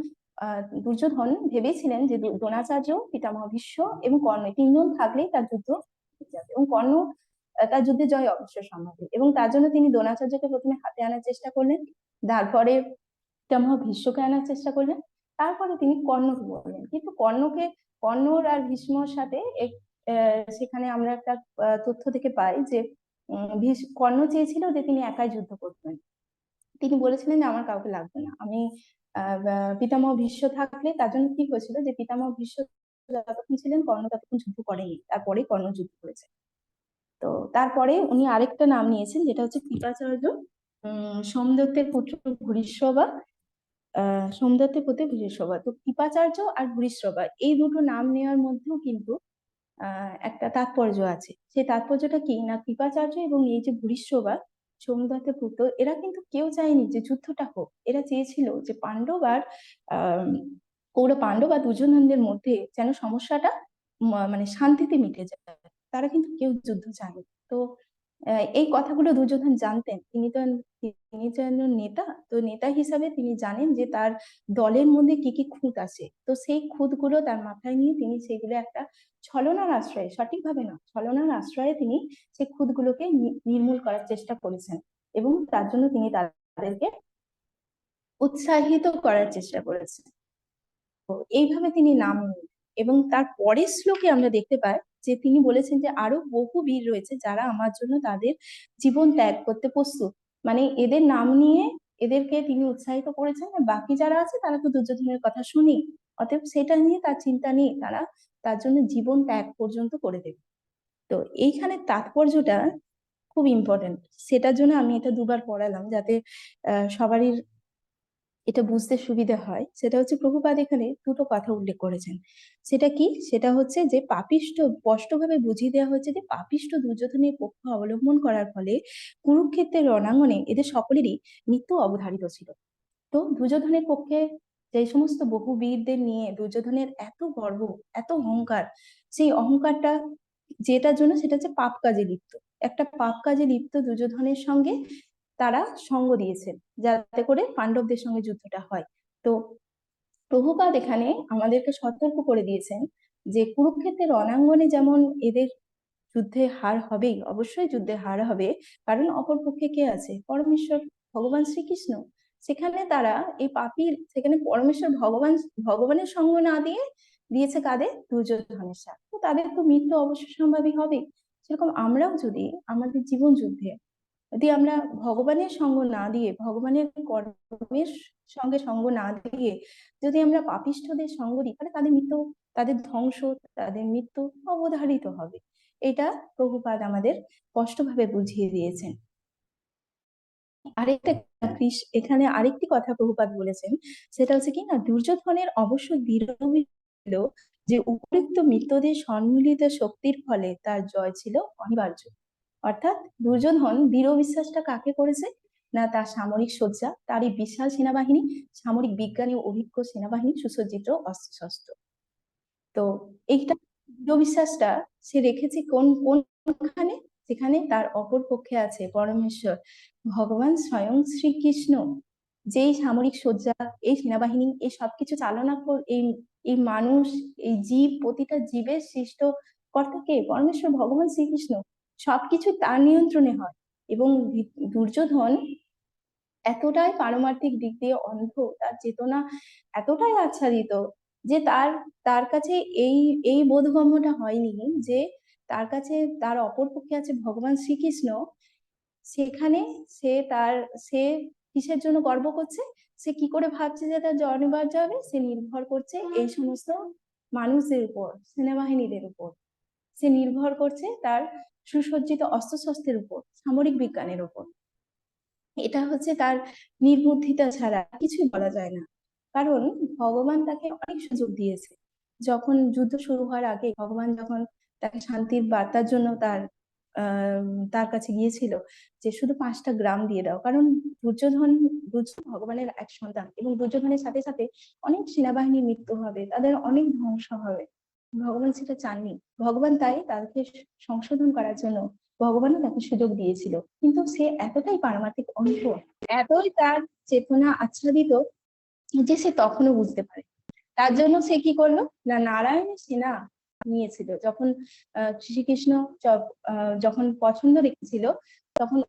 দুর্যোধন ভেবেছিলেন যে দ্রোণাচার্য, পিতামহ ভীষ্ম এবং কর্ণ তিনজন থাকলেই তার যুদ্ধ যাবে, এবং কর্ণ তার যুদ্ধে জয় অবশ্যই সম্ভব। এবং তার জন্য তিনি দ্রোণাচার্যকে প্রথমে হাতে আনার চেষ্টা করলেন, তারপরে পিতামহ ভীষ্মকে আনার চেষ্টা করলেন, তারপরে তিনি কর্ণকে বললেন। কিন্তু কর্ণর আর ভীষ্মর সাথে সেখানে আমরা একটা তথ্য থেকে পাই যে কর্ণ চেয়েছিল যে তিনি একাই যুদ্ধ করবেন। তিনি বলেছিলেন যে আমার কাউকে লাগবে না, আমি পিতামহ ভীষ্ম থাকলে। তার জন্য কি হয়েছিল যে পিতামহ ভীষ্ম যতক্ষণ ছিলেন কর্ণ ততক্ষণ যুদ্ধ করেনি, তারপরে কর্ণ যুদ্ধ করেছে। তো তারপরে উনি আরেকটা নাম নিয়েছেন, যেটা হচ্ছে কৃপাচার্য, সোমদত্তের পুত্র ভূরিশ্রবা, সোমদত্তের পুত্র ভূরিশ্রবা। তো কৃপাচার্য আর ভূরিশ্রবা এই দুটো নাম নেওয়ার মধ্যেও কিন্তু একটা তাৎপর্য আছে। সেই তাৎপর্যটা কি না, কৃপাচার্য এবং এই যে ভূরিশ্রবা, সোমদত্তের পুত্র, এরা কিন্তু কেউ চায়নি যে যুদ্ধটা হোক। এরা চেয়েছিল যে পাণ্ডব আর দুর্যোধনদের মধ্যে যেন সমস্যাটা মানে শান্তিতে মিটে যায়, তারা কিন্তু কেউ যুদ্ধ চায়নি। তো এই কথাগুলো দুর্যোধন জানতেন, তিনি তো নেতা, তো নেতা হিসাবে তিনি জানেন যে তার দলের মধ্যে কি কি খুঁত আছে। তো সেই খুঁতগুলো তার মাথায় নিয়ে তিনি সেগুলো একটা ছলনার আশ্রয়ে, সঠিকভাবে না, ছলনার আশ্রয়ে তিনি সেই খুঁতগুলোকে নির্মূল করার চেষ্টা করেছেন, এবং তার জন্য তিনি তাদেরকে উৎসাহিত করার চেষ্টা করেছেন। তো এইভাবে তিনি নাম নেন। এবং তার পরের শ্লোকে আমরা দেখতে পাই যে তিনি বলেছেন যে আরো বহু বীর রয়েছে যারা আমার জন্য তাদের জীবন ত্যাগ করতে প্রস্তুত। মানে এদের নাম নিয়ে এদেরকে তিনি উৎসাহিত করেছেন, বাকি যারা আছে তারা তো দুর্যোধনের কথা শুনি, অতএব সেটা নিয়ে তার চিন্তা নেই, তারা তার জন্য জীবন ত্যাগ পর্যন্ত করে দেবে। তো এইখানে তাৎপর্যটা খুব ইম্পর্টেন্ট। সেটার জন্য আমি এটা দুবার পড়ালাম, যাতে সবারই এটা বুঝতে সুবিধা হয়। সেটা হচ্ছে প্রভুপাদ এখানে দুটো কথা উল্লেখ করেছেন। সেটা কি? সেটা হচ্ছে যে পাপিষ্ঠ, স্পষ্টভাবে বুঝিয়ে দেওয়া হয়েছে যে পাপিষ্ঠ দুর্যোধনের পক্ষ অবলম্বন করার ফলে কুরুক্ষেত্রের রণাঙ্গনে এদের সকলেরই মৃত্যু অবধারিত ছিল। তো দুর্যোধনের পক্ষে যে সমস্ত বহু বীরদের নিয়ে দুর্যোধনের এত গর্ব, এত অহংকার, সেই অহংকারটা যেটার জন্য, সেটা হচ্ছে পাপ কাজে লিপ্ত। একটা পাপ কাজে লিপ্ত দুর্যোধনের সঙ্গে তারা সঙ্গ দিয়েছেন, যাতে করে পাণ্ডবদের সঙ্গে যুদ্ধটা হয়। তো প্রভুপাদ এখানে আমাদেরকে সতর্ক করে দিয়েছেন যে কুরুক্ষেত্রের রণাঙ্গনে যেমন এদের যুদ্ধে হার হবেই, অবশ্যই যুদ্ধে হার হবে, কারণ অপরপক্ষে কে আছে? পরমেশ্বর ভগবান শ্রীকৃষ্ণ। সেখানে তারা এই পাপী, সেখানে পরমেশ্বর ভগবানের সঙ্গ না দিয়ে দিয়েছে কাদের? দুর্যোধনের সাথে। তো তাদের তো মৃত্যু অবশ্য সম্ভাবী হবে। সেরকম আমরাও যদি আমাদের জীবন যুদ্ধে যদি আমরা ভগবানের সঙ্গ না দিয়ে, ভগবানের কর্মের সঙ্গে সঙ্গ না দিয়ে যদি আমরা পাপিষ্ঠদের সঙ্গ দিই, তাহলে তাদের মৃত্যু, তাদের ধ্বংস, তাদের মৃত্যু অবধারিত হবে। এটা প্রভুপাদ আমাদের স্পষ্টভাবে বুঝিয়ে দিয়েছেন। আরেকটা এখানে আরেকটি কথা প্রভুপাদ বলেছেন, সেটা হচ্ছে কি না, দুর্যোধনের অবশ্য দৃঢ় ছিল যে উপযুক্ত মৃত্যুদের সম্মিলিত শক্তির ফলে তার জয় ছিল অনিবার্য। অর্থাৎ দুর্যোধন দৃঢ় বিশ্বাসটা কাকে করেছে? না, তার সামরিক সজ্জা, তার এই বিশাল সেনাবাহিনী, সামরিক বিজ্ঞানী ও অভিজ্ঞ সেনাবাহিনী, সুসজ্জিত অস্ত্রশস্ত্র। তো এইটা দৃঢ় বিশ্বাসটা সে রেখেছে কোনখানে? যেখানে তার অপর পক্ষে আছে পরমেশ্বর ভগবান স্বয়ং শ্রীকৃষ্ণ। যেই সামরিক সজ্জা, এই সেনাবাহিনী, এই সবকিছু চালনা এই মানুষ, এই জীব, প্রতিটা জীবের সৃষ্ট কর্তা কে? পরমেশ্বর ভগবান শ্রীকৃষ্ণ। সবকিছু তার নিয়ন্ত্রণে হয়। এবং দুর্যোধন এতটাই পারমার্থিক দিক দিয়ে অন্ধ, তার চেতনা এতটাই আচ্ছাদিত যে তার কাছে এই এই বোধগম্যটা হয়নি যে তার কাছে তার অপরপক্ষে আছে ভগবান শ্রীকৃষ্ণ। সেখানে সে কিসের জন্য গর্ব করছে? সে কি করে ভাবছে যে তার জয় অনিবার্য হবে? সে নির্ভর করছে এই সমস্ত মানুষদের উপর, সেনাবাহিনীদের উপর। সে নির্ভর করছে তার সুসজ্জিত অস্ত্রশস্ত্রের উপর, সামরিক বিজ্ঞানের উপর। এটা হচ্ছে তার নির্বুদ্ধিতা ছাড়া কিছুই বলা যায় না। কারণ ভগবান তাকে অনেক সুযোগ দিয়েছে। যখন যুদ্ধ শুরু হওয়ার আগে ভগবান যখন তাকে শান্তির বার্তার জন্য তার কাছে গিয়েছিল যে শুধু 5টা গ্রাম দিয়ে দাও, কারণ দুর্যোধন ভগবানের এক সন্তান, এবং দুর্যোধনের সাথে সাথে অনেক সেনাবাহিনীর মৃত্যু হবে, তাদের অনেক ধ্বংস হবে। ভগবান সেটা চাননি। ভগবান তাই তাকে সংশোধন করার জন্য ভগবানও তাকে সুযোগ দিয়েছিল। কিন্তু সে এতটাই পারমার্থিক অন্ধ, এতই তার চেতনা আচ্ছাদিত যে সে তখনও বুঝতে পারে। তার জন্য সে কি করলো না, নারায়ণের সেনা নিয়েছিল। যখন শ্রীকৃষ্ণ যখন পছন্দ রেখেছিল, তখন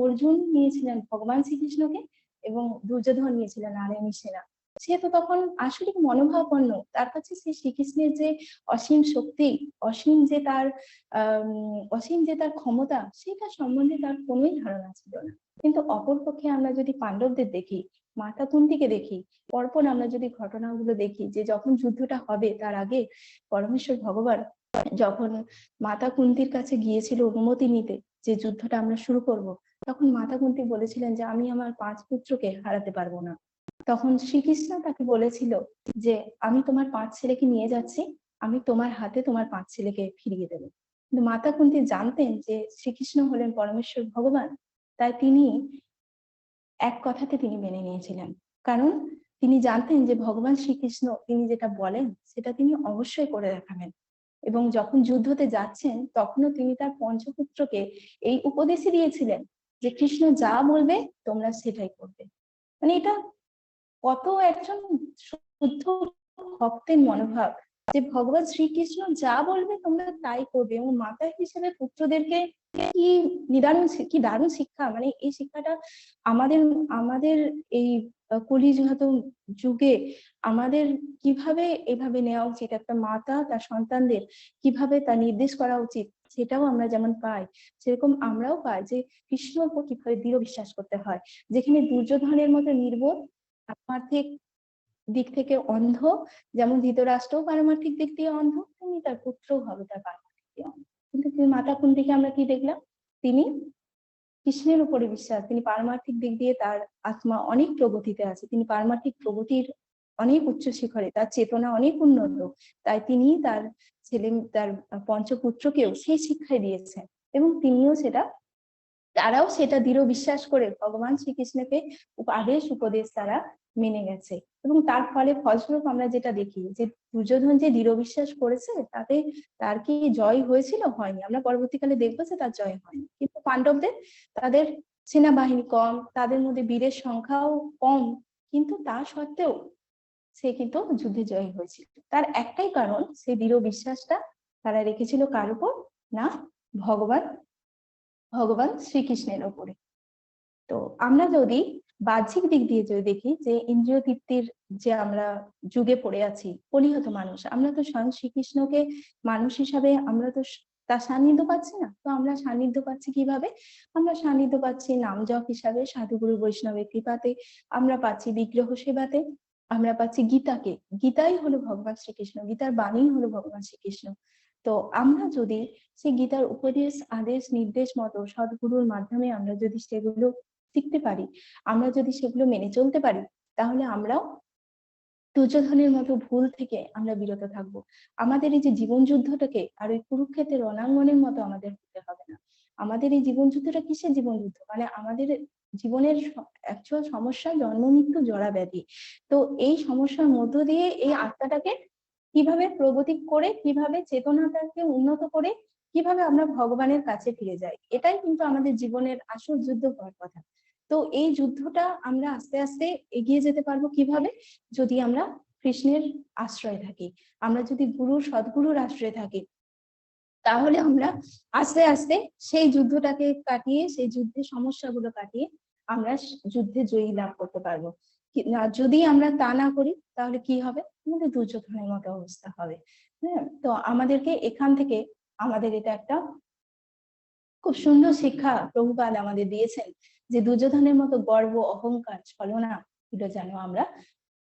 অর্জুন নিয়েছিলেন ভগবান শ্রীকৃষ্ণকে এবং দুর্যোধন নিয়েছিলেন নারায়ণের সেনা। সে তো তখন আসলে মনোভাবাপন্ন, তার কাছে সে শ্রীকৃষ্ণের যে অসীম শক্তি, অসীম যে তার ক্ষমতা, সেটা সম্বন্ধে তার কোনোই ধারণা ছিল না। কিন্তু অপরপক্ষে আমরা যদি পাণ্ডবদের দেখি, মাতা কুন্তিকে দেখি, পরপর আমরা যদি ঘটনাগুলো দেখি, যে যখন যুদ্ধটা হবে তার আগে পরমেশ্বর ভগবান যখন মাতা কুন্তির কাছে গিয়েছিল অনুমতি নিতে যে যুদ্ধটা আমরা শুরু করব, তখন মাতা কুন্তি বলেছিলেন যে আমি আমার 5 পুত্রকে হারাতে পারবো না। তখন শ্রীকৃষ্ণ তাকে বলেছিল যে আমি তোমার 5 ছেলেকে নিয়ে যাচ্ছি, আমি তোমার হাতে তোমার 5 ছেলেকে ফিরিয়ে দেবো। কিন্তু মাতা কুন্তি জানতেন যে শ্রীকৃষ্ণ হলেন পরমেশ্বর ভগবান, তাই তিনি এক কথাতে তিনি মেনে নিয়েছিলেন। কারণ তিনি জানতেন যে ভগবান শ্রীকৃষ্ণ তিনি যেটা বলেন সেটা তিনি অবশ্যই করে দেখাবেন। এবং যখন যুদ্ধতে যাচ্ছেন তখনও তিনি তার পঞ্চপুত্রকে এই উপদেশই দিয়েছিলেন যে কৃষ্ণ যা বলবে তোমরা সেটাই করবে। মানে এটা কত একজন শুদ্ধ ভক্তের মনোভাব, যে ভগবান শ্রীকৃষ্ণ যা বলবে তোমরা তাই করবে। এবং মাতা হিসেবে পুত্রদেরকে কি দারুণ শিক্ষা! মানে এই শিক্ষাটা আমাদের এই কলিযুগত যুগে আমাদের কিভাবে এভাবে নেওয়া উচিত, একটা মাতা তার সন্তানদের কিভাবে তা নির্দেশ করা উচিত, সেটাও আমরা যেমন পাই, সেরকম আমরাও পাই যে কৃষ্ণর উপর কিভাবে দৃঢ় বিশ্বাস করতে হয়। যেখানে দুর্যোধনের মতো নির্বোধ, পারমার্থিক দিক থেকে অন্ধ, যেমন ধৃতরাষ্ট্র পারমার্থিক দিক দিয়ে অন্ধ, তেমনি তার পুত্রও হবে তার পারমার্থিক দিয়ে অন্ধ। কিন্তু মাতা কুন্তিকে আমরা কি দেখলাম? তিনি কৃষ্ণের উপরে বিশ্বাস, তিনি পারমার্থিক দিক দিয়ে তার আত্মা অনেক প্রগতিতে আছে, তিনি পারমার্থিক প্রগতির অনেক উচ্চ শিখরে, তার চেতনা অনেক উন্নত, তাই তিনি তার তার পঞ্চপুত্রকেও সেই শিক্ষাই দিয়েছেন এবং তারাও সেটা দৃঢ় বিশ্বাস করে ভগবান শ্রীকৃষ্ণকে আদেশ উপদেশ তারা মেনে গেছে। এবং তার ফলস্বরূপ আমরা যেটা দেখি যে দুর্যোধন যে দৃঢ় বিশ্বাস করেছে তাতে তার কি জয় হয়েছিল? হয়নি। আমরা পরবর্তীকালে দেখবো যে তার জয় হয়নি, কিন্তু পাণ্ডবদের তাদের সেনাবাহিনী কম, তাদের মধ্যে বীরের সংখ্যাও কম, কিন্তু তা সত্ত্বেও সে কিন্তু যুদ্ধে জয়ী হয়েছিল। তার একটাই কারণ, সেই দৃঢ় বিশ্বাসটা তারা রেখেছিল কার উপর? না, ভগবান শ্রীকৃষ্ণের ওপরে। তো আমরা যদি বাহ্যিক দিক দিয়ে যদি দেখি যে ইন্দ্রিয় তৃপ্তির যে আমরা যুগে পড়ে আছি, কলিহত মানুষ, আমরা তো স্বয়ং শ্রীকৃষ্ণকে মানুষ হিসাবে আমরা তো তার সান্নিধ্য পাচ্ছি না। তো আমরা সান্নিধ্য পাচ্ছি কিভাবে? আমরা সান্নিধ্য পাচ্ছি নাম জপ হিসাবে, সাধুগুরু বৈষ্ণবের কৃপাতে, আমরা পাচ্ছি বিগ্রহ সেবাতে, আমরা পাচ্ছি গীতাকে। গীতাই হলো ভগবান শ্রীকৃষ্ণ, গীতার বাণী হলো ভগবান শ্রীকৃষ্ণ। তো আমরা যদি সেই গীতার উপদেশ আদেশ নির্দেশ মতো সদ্গুরুর মাধ্যমে আমরা যদি সেগুলো শিখতে পারি, আমরা যদি সেগুলো মেনে চলতে পারি, তাহলে আমরাও দুর্যোধনের মতো ভুল থেকে আমরা বিরত থাকবো। আমাদের এই যে জীবন যুদ্ধটাকে আর ওই কুরুক্ষেত্রের রণাঙ্গনের মতো আমাদের হতে হবে না। আমাদের এই জীবন যুদ্ধটা কিসের জীবন যুদ্ধ? মানে আমাদের জীবনের অ্যাকচুয়াল সমস্যা জন্ম মৃত্যু জরা ব্যাধি। তো এই সমস্যার মধ্য দিয়ে এই আত্মাটাকে কিভাবে প্রগতি করে, কিভাবে চেতনাটাকে উন্নত করে, কিভাবে আমরা ভগবানের কাছে ফিরে যাই, এটাই কিন্তু আমাদের জীবনের আসল যুদ্ধ হওয়ার কথা। তো এই যুদ্ধটা আমরা আস্তে আস্তে এগিয়ে যেতে পারবো কিভাবে? যদি আমরা কৃষ্ণের আশ্রয় থাকি, আমরা যদি সদ্গুরুর আশ্রয় থাকি, তাহলে আমরা আস্তে আস্তে সেই যুদ্ধটাকে কাটিয়ে, সেই যুদ্ধের সমস্যাগুলো কাটিয়ে আমরা যুদ্ধে জয়ী লাভ করতে পারবো। যদি আমরা তা না করি তাহলে কি হবে? আমাদের দুর্যোধনের মতো অবস্থা হবে। হ্যাঁ, তো আমাদেরকে এখান থেকে আমাদের এটা একটা খুব সুন্দর শিক্ষা প্রভুপাদ আমাদের দিয়েছেন, যে দুর্যোধনের মতো গর্ব, অহংকার, ছলনা এগুলো যেন আমরা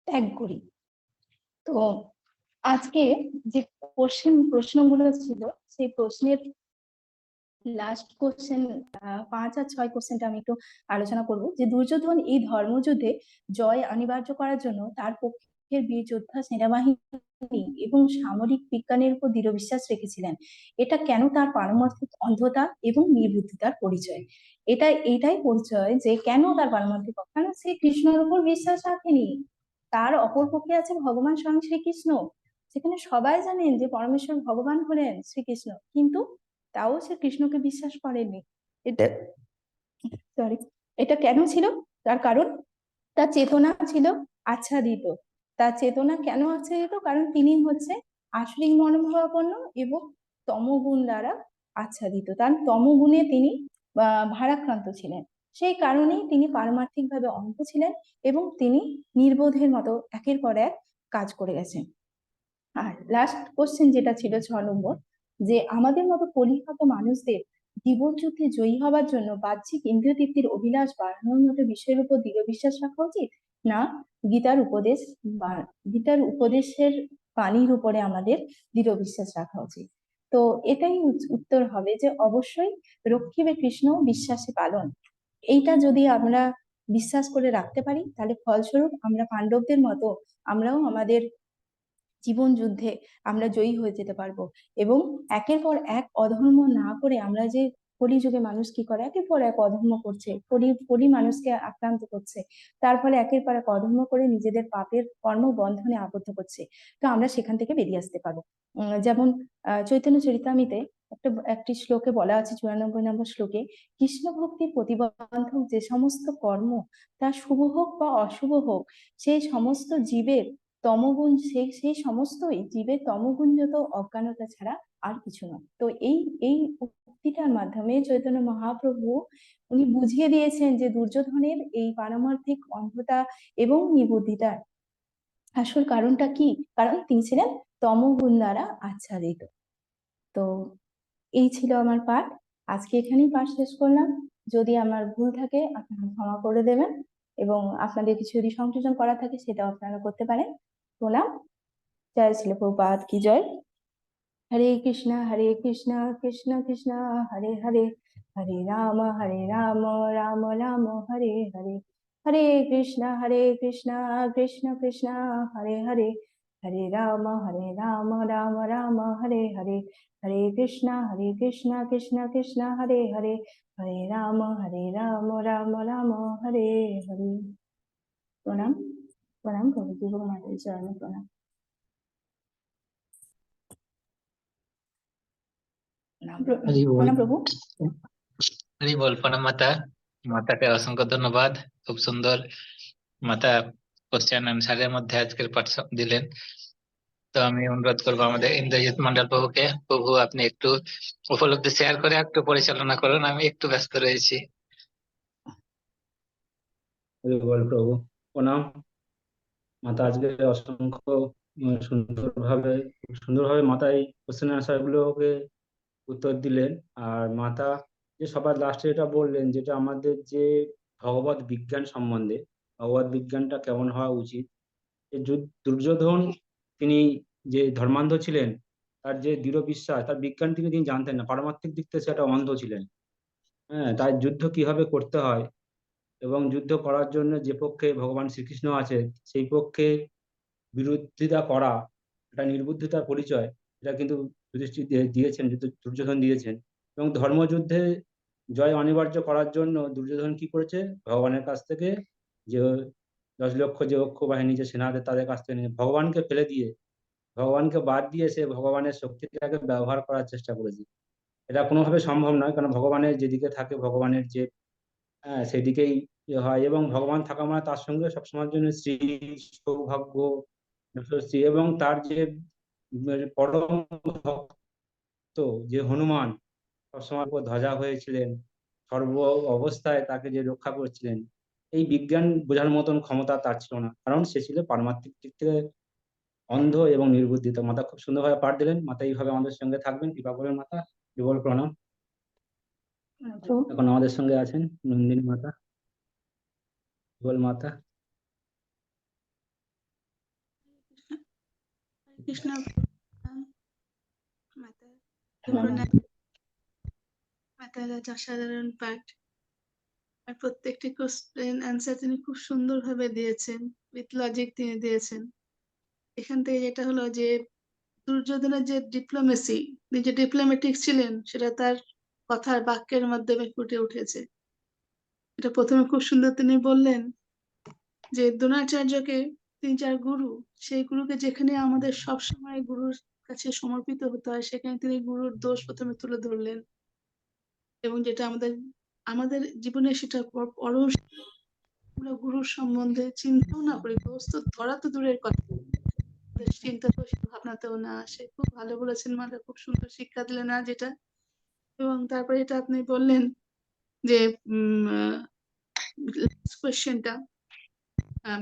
ত্যাগ করি। তো আজকে যে প্রশ্নগুলো ছিল, সেই প্রশ্নের লাস্ট কোশ্চেন 5 আর 6 কোশ্চেনটা আমি একটু আলোচনা করব। যে দুর্যোধন এই ধর্মযুদ্ধে জয় অনিবার্য করার জন্য তার পক্ষের বীর যোদ্ধা, সেনাবাহিনী এবং সামরিক বিজ্ঞানের উপর দৃঢ় বিশ্বাস রেখেছিলেন। এটা কেন? তার পারমার্থিক অন্ধতা এবং নির্বুদ্ধিতার পরিচয়। এইটাই পরিচয় যে কেন তার পারমার্থিক, কারণ সে কৃষ্ণের উপর বিশ্বাস রাখেনি। তার অপরপক্ষে আছে ভগবান স্বয়ং শ্রীকৃষ্ণ, সেখানে সবাই জানেন যে পরমেশ্বর ভগবান হলেন শ্রীকৃষ্ণ, কিন্তু তাও সে কৃষ্ণকে বিশ্বাস করেনি। এটা কেন ছিল? তার কারণ তার চেতনা ছিল আচ্ছাদিত। তার চেতনা কেন আচ্ছাদিত? কারণ তিনি হচ্ছে আসরিক মনোভাবাপন্ন এবং তমগুণ দ্বারা আচ্ছাদিত। তার তমগুণে তিনি ভারাক্রান্ত ছিলেন। সেই কারণেই তিনি পারমার্থিক ভাবে অন্ধ ছিলেন এবং তিনি নির্বোধের মতো একের পর এক কাজ করে গেছেন। আর লাস্ট কোশ্চেন যেটা ছিল 6 নম্বর, যে আমাদের মতো কলিহত মানুষদের জীবন যুদ্ধে জয়ী হবার জন্য বাহ্যিক ইন্দ্রিয় তৃপ্তির অভিলাষ বাড়ানোর মতো বিষয়ের উপর দৃঢ় বিশ্বাস রাখা উচিত, না গীতার উপদেশের বাণীর উপরে আমাদের দৃঢ় বিশ্বাস রাখা উচিত? তো এটাই উত্তর হবে যে অবশ্যই রক্ষিবে কৃষ্ণ বিশ্বাসে পালন। এইটা যদি আমরা বিশ্বাস করে রাখতে পারি, তাহলে ফলস্বরূপ আমরা পাণ্ডবদের মতো আমরাও আমাদের জীবন যুদ্ধে আমরা জয়ী হয়ে যেতে পারবো। এবং একের পর এক অধর্ম না করে, আমরা যে কলিযুগে মানুষ কি করে, একের পর এক অধর্ম করছে, কলি মানুষকে আক্রান্ত করছে, তার ফলে একের পর এক অধর্ম করে নিজেদের পাপের কর্মবন্ধনে আবদ্ধ করছে। তো আমরা সেখান থেকে বেরিয়ে আসতে পারবো। যেমন চৈতন্য চরিতামৃতে একটি শ্লোকে বলা আছে, 94 নম্বর শ্লোকে, কৃষ্ণ ভক্তির প্রতিবন্ধক যে সমস্ত কর্ম, তা শুভ হোক বা অশুভ হোক, সেই সমস্ত জীবের তমগুণ, সেই সমস্তই জীবের তমগুণগত অজ্ঞানতা ছাড়া আর কিছু নয়। তো এই উক্তিটার মাধ্যমে চৈতন্য মহাপ্রভু উনি বুঝিয়ে দিয়েছেন যে দুর্যোধনের এই পারমার্থিক অন্ধতা এবং নির্বুদ্ধিতার আসল কারণটা কি? কারণ তিনি ছিলেন তমগুণ দ্বারা আচ্ছাদিত। তো এই ছিল আমার পাঠ। আজকে এখানেই পাঠ শেষ করলাম। যদি আমার ভুল থাকে আপনারা ক্ষমা করে দেবেন, এবং আপনাদের কিছু যদি সংযোজন করা থাকে সেটাও আপনারা করতে পারেন। প্রণাম। জয় শ্রী প্রভুপাদ কি জয়। হরে কৃষ্ণ কৃষ্ণ কৃষ্ণ হরে হরে, हरे राम राम राम हरे हरे, हरे कृष्णा कृष्ण कृष्ण हरे हरे, हरे राम राम राम हरे हरे, हरे कृष्णा कृष्ण कृष्ण हरे हरे, हरे राम राम राम हरे हरे। प्रणाम प्रणाम प्रभु जी को माता चरण में प्रणाम। হরি বল। प्रणाम प्रभु। হরি বল। প্রণাম মাতা। মাতাকে অসংখ্য ধন্যবাদ, খুব সুন্দর মাতা কোশ্চেন অ্যান্সারের মধ্যে আজকের পাঠ দিলেন। তো আমি অনুরোধ করবো আমাদের ইন্দ্রজিৎ মন্ডল প্রভুকে, প্রভু আপনি একটু উপলব্ধি শেয়ার করে একটু পরিচালনা করুন, আমি একটু ব্যস্ত রয়েছি। হরি বল প্রভু। প্রণাম মাতা। আজকে অসংখ্য সুন্দরভাবে মাতা এই কোশ্চেন আনসার গুলোকে উত্তর দিলেন। আর মাতা যে সবার লাস্টে এটা বললেন, যেটা আমাদের যে ভগবত বিজ্ঞান সম্বন্ধে, ভগবত বিজ্ঞানটা কেমন হওয়া উচিত। দুর্যোধন তিনি যে ধর্মান্ধ ছিলেন, তার যে দৃঢ় বিশ্বাস, তার বিজ্ঞান তিনি জানতেন না, পারমার্থিক দিক থেকে সেটা অন্ধ ছিলেন। হ্যাঁ, তার যুদ্ধ কিভাবে করতে হয় এবং যুদ্ধ করার জন্য যে পক্ষে ভগবান শ্রীকৃষ্ণ আছে সেই পক্ষে বিরোধিতা করা, এটা নির্বুদ্ধিতার পরিচয়। এটা কিন্তু যুধিষ্ঠির দিয়েছেন, দুর্যোধন দিয়েছেন। এবং ধর্মযুদ্ধে জয় অনিবার্য করার জন্য দুর্যোধন কি করেছে, ভগবানের কাছ থেকে যে 10 লক্ষ যে অক্ষ বাহিনী যে সেনাদের তাদের কাছ থেকে নিয়ে ভগবানকে ফেলে দিয়ে, ভগবানকে বাদ দিয়ে সে ভগবানের শক্তিটাকে ব্যবহার করার চেষ্টা করেছে। এটা কোনোভাবে সম্ভব নয়, কারণ ভগবানের যেদিকে থাকে, ভগবানের যে সেদিকেই হয়। এবং ভগবান থাকা মানে তার সঙ্গে সবসময়ের জন্য শ্রী, সৌভাগ্য, যশস্বী। এবং তার যে পরম ভক্ত যে হনুমান, সবসময় উপর ধ্বজা হয়েছিলেন, সর্ব অবস্থায় তাকে যে রক্ষা করছিলেন, এই বিজ্ঞান বোঝার মতন ক্ষমতা তার ছিল না, কারণ সে ছিল পারমার্থিক দিক থেকে অন্ধ এবং নির্বুদ্ধিত। মাতা খুব সুন্দরভাবে পাঠ দিলেন। মাতা এইভাবে আমাদের সঙ্গে থাকবেন, কৃপা করেন মাতা। কেবল প্রণাম। এখন আমাদের সঙ্গে আছেন নন্দিনী মাতা। কেবল মাতা। কৃষ্ণ মাতার অসাধারণ পাঠ, আর প্রত্যেকটি কোশ্চেন অ্যান্সার তিনি খুব সুন্দরভাবে দিয়েছেন, উইথ লজিক তিনি দিয়েছেন। এখান থেকে যেটা হলো যে দুর্যোধনের যে ডিপ্লোমেসি, তিনি যে ডিপ্লোম্যাটিক ছিলেন, সেটা তার কথার বাক্যের মাধ্যমে ফুটে উঠেছে। এটা প্রথমে খুব সুন্দর তিনি বললেন যে দ্রোণাচার্যকে, তিনি যার গুরু, সেই গুরুকে যেখানে আমাদের সবসময় গুরুর কাছে সমর্পিত হতে হয়, সেখানে তিনি গুরুর দোষ প্রথমে তুলে ধরলেন। এবং যেটা আমাদের আমাদের জীবনে সেটা আমরা গুরুর সম্বন্ধে চিন্তাও না করি, দোষ তো ধরা তো দূরের কথা, চিন্তা তো ভাবনাতেও না আসে। খুব ভালো বলেছেন মাতা, খুব সুন্দর শিক্ষা দিলেন আজ এটা। এবং তারপরে এটা আপনি বললেন যে কোয়েশ্চেনটা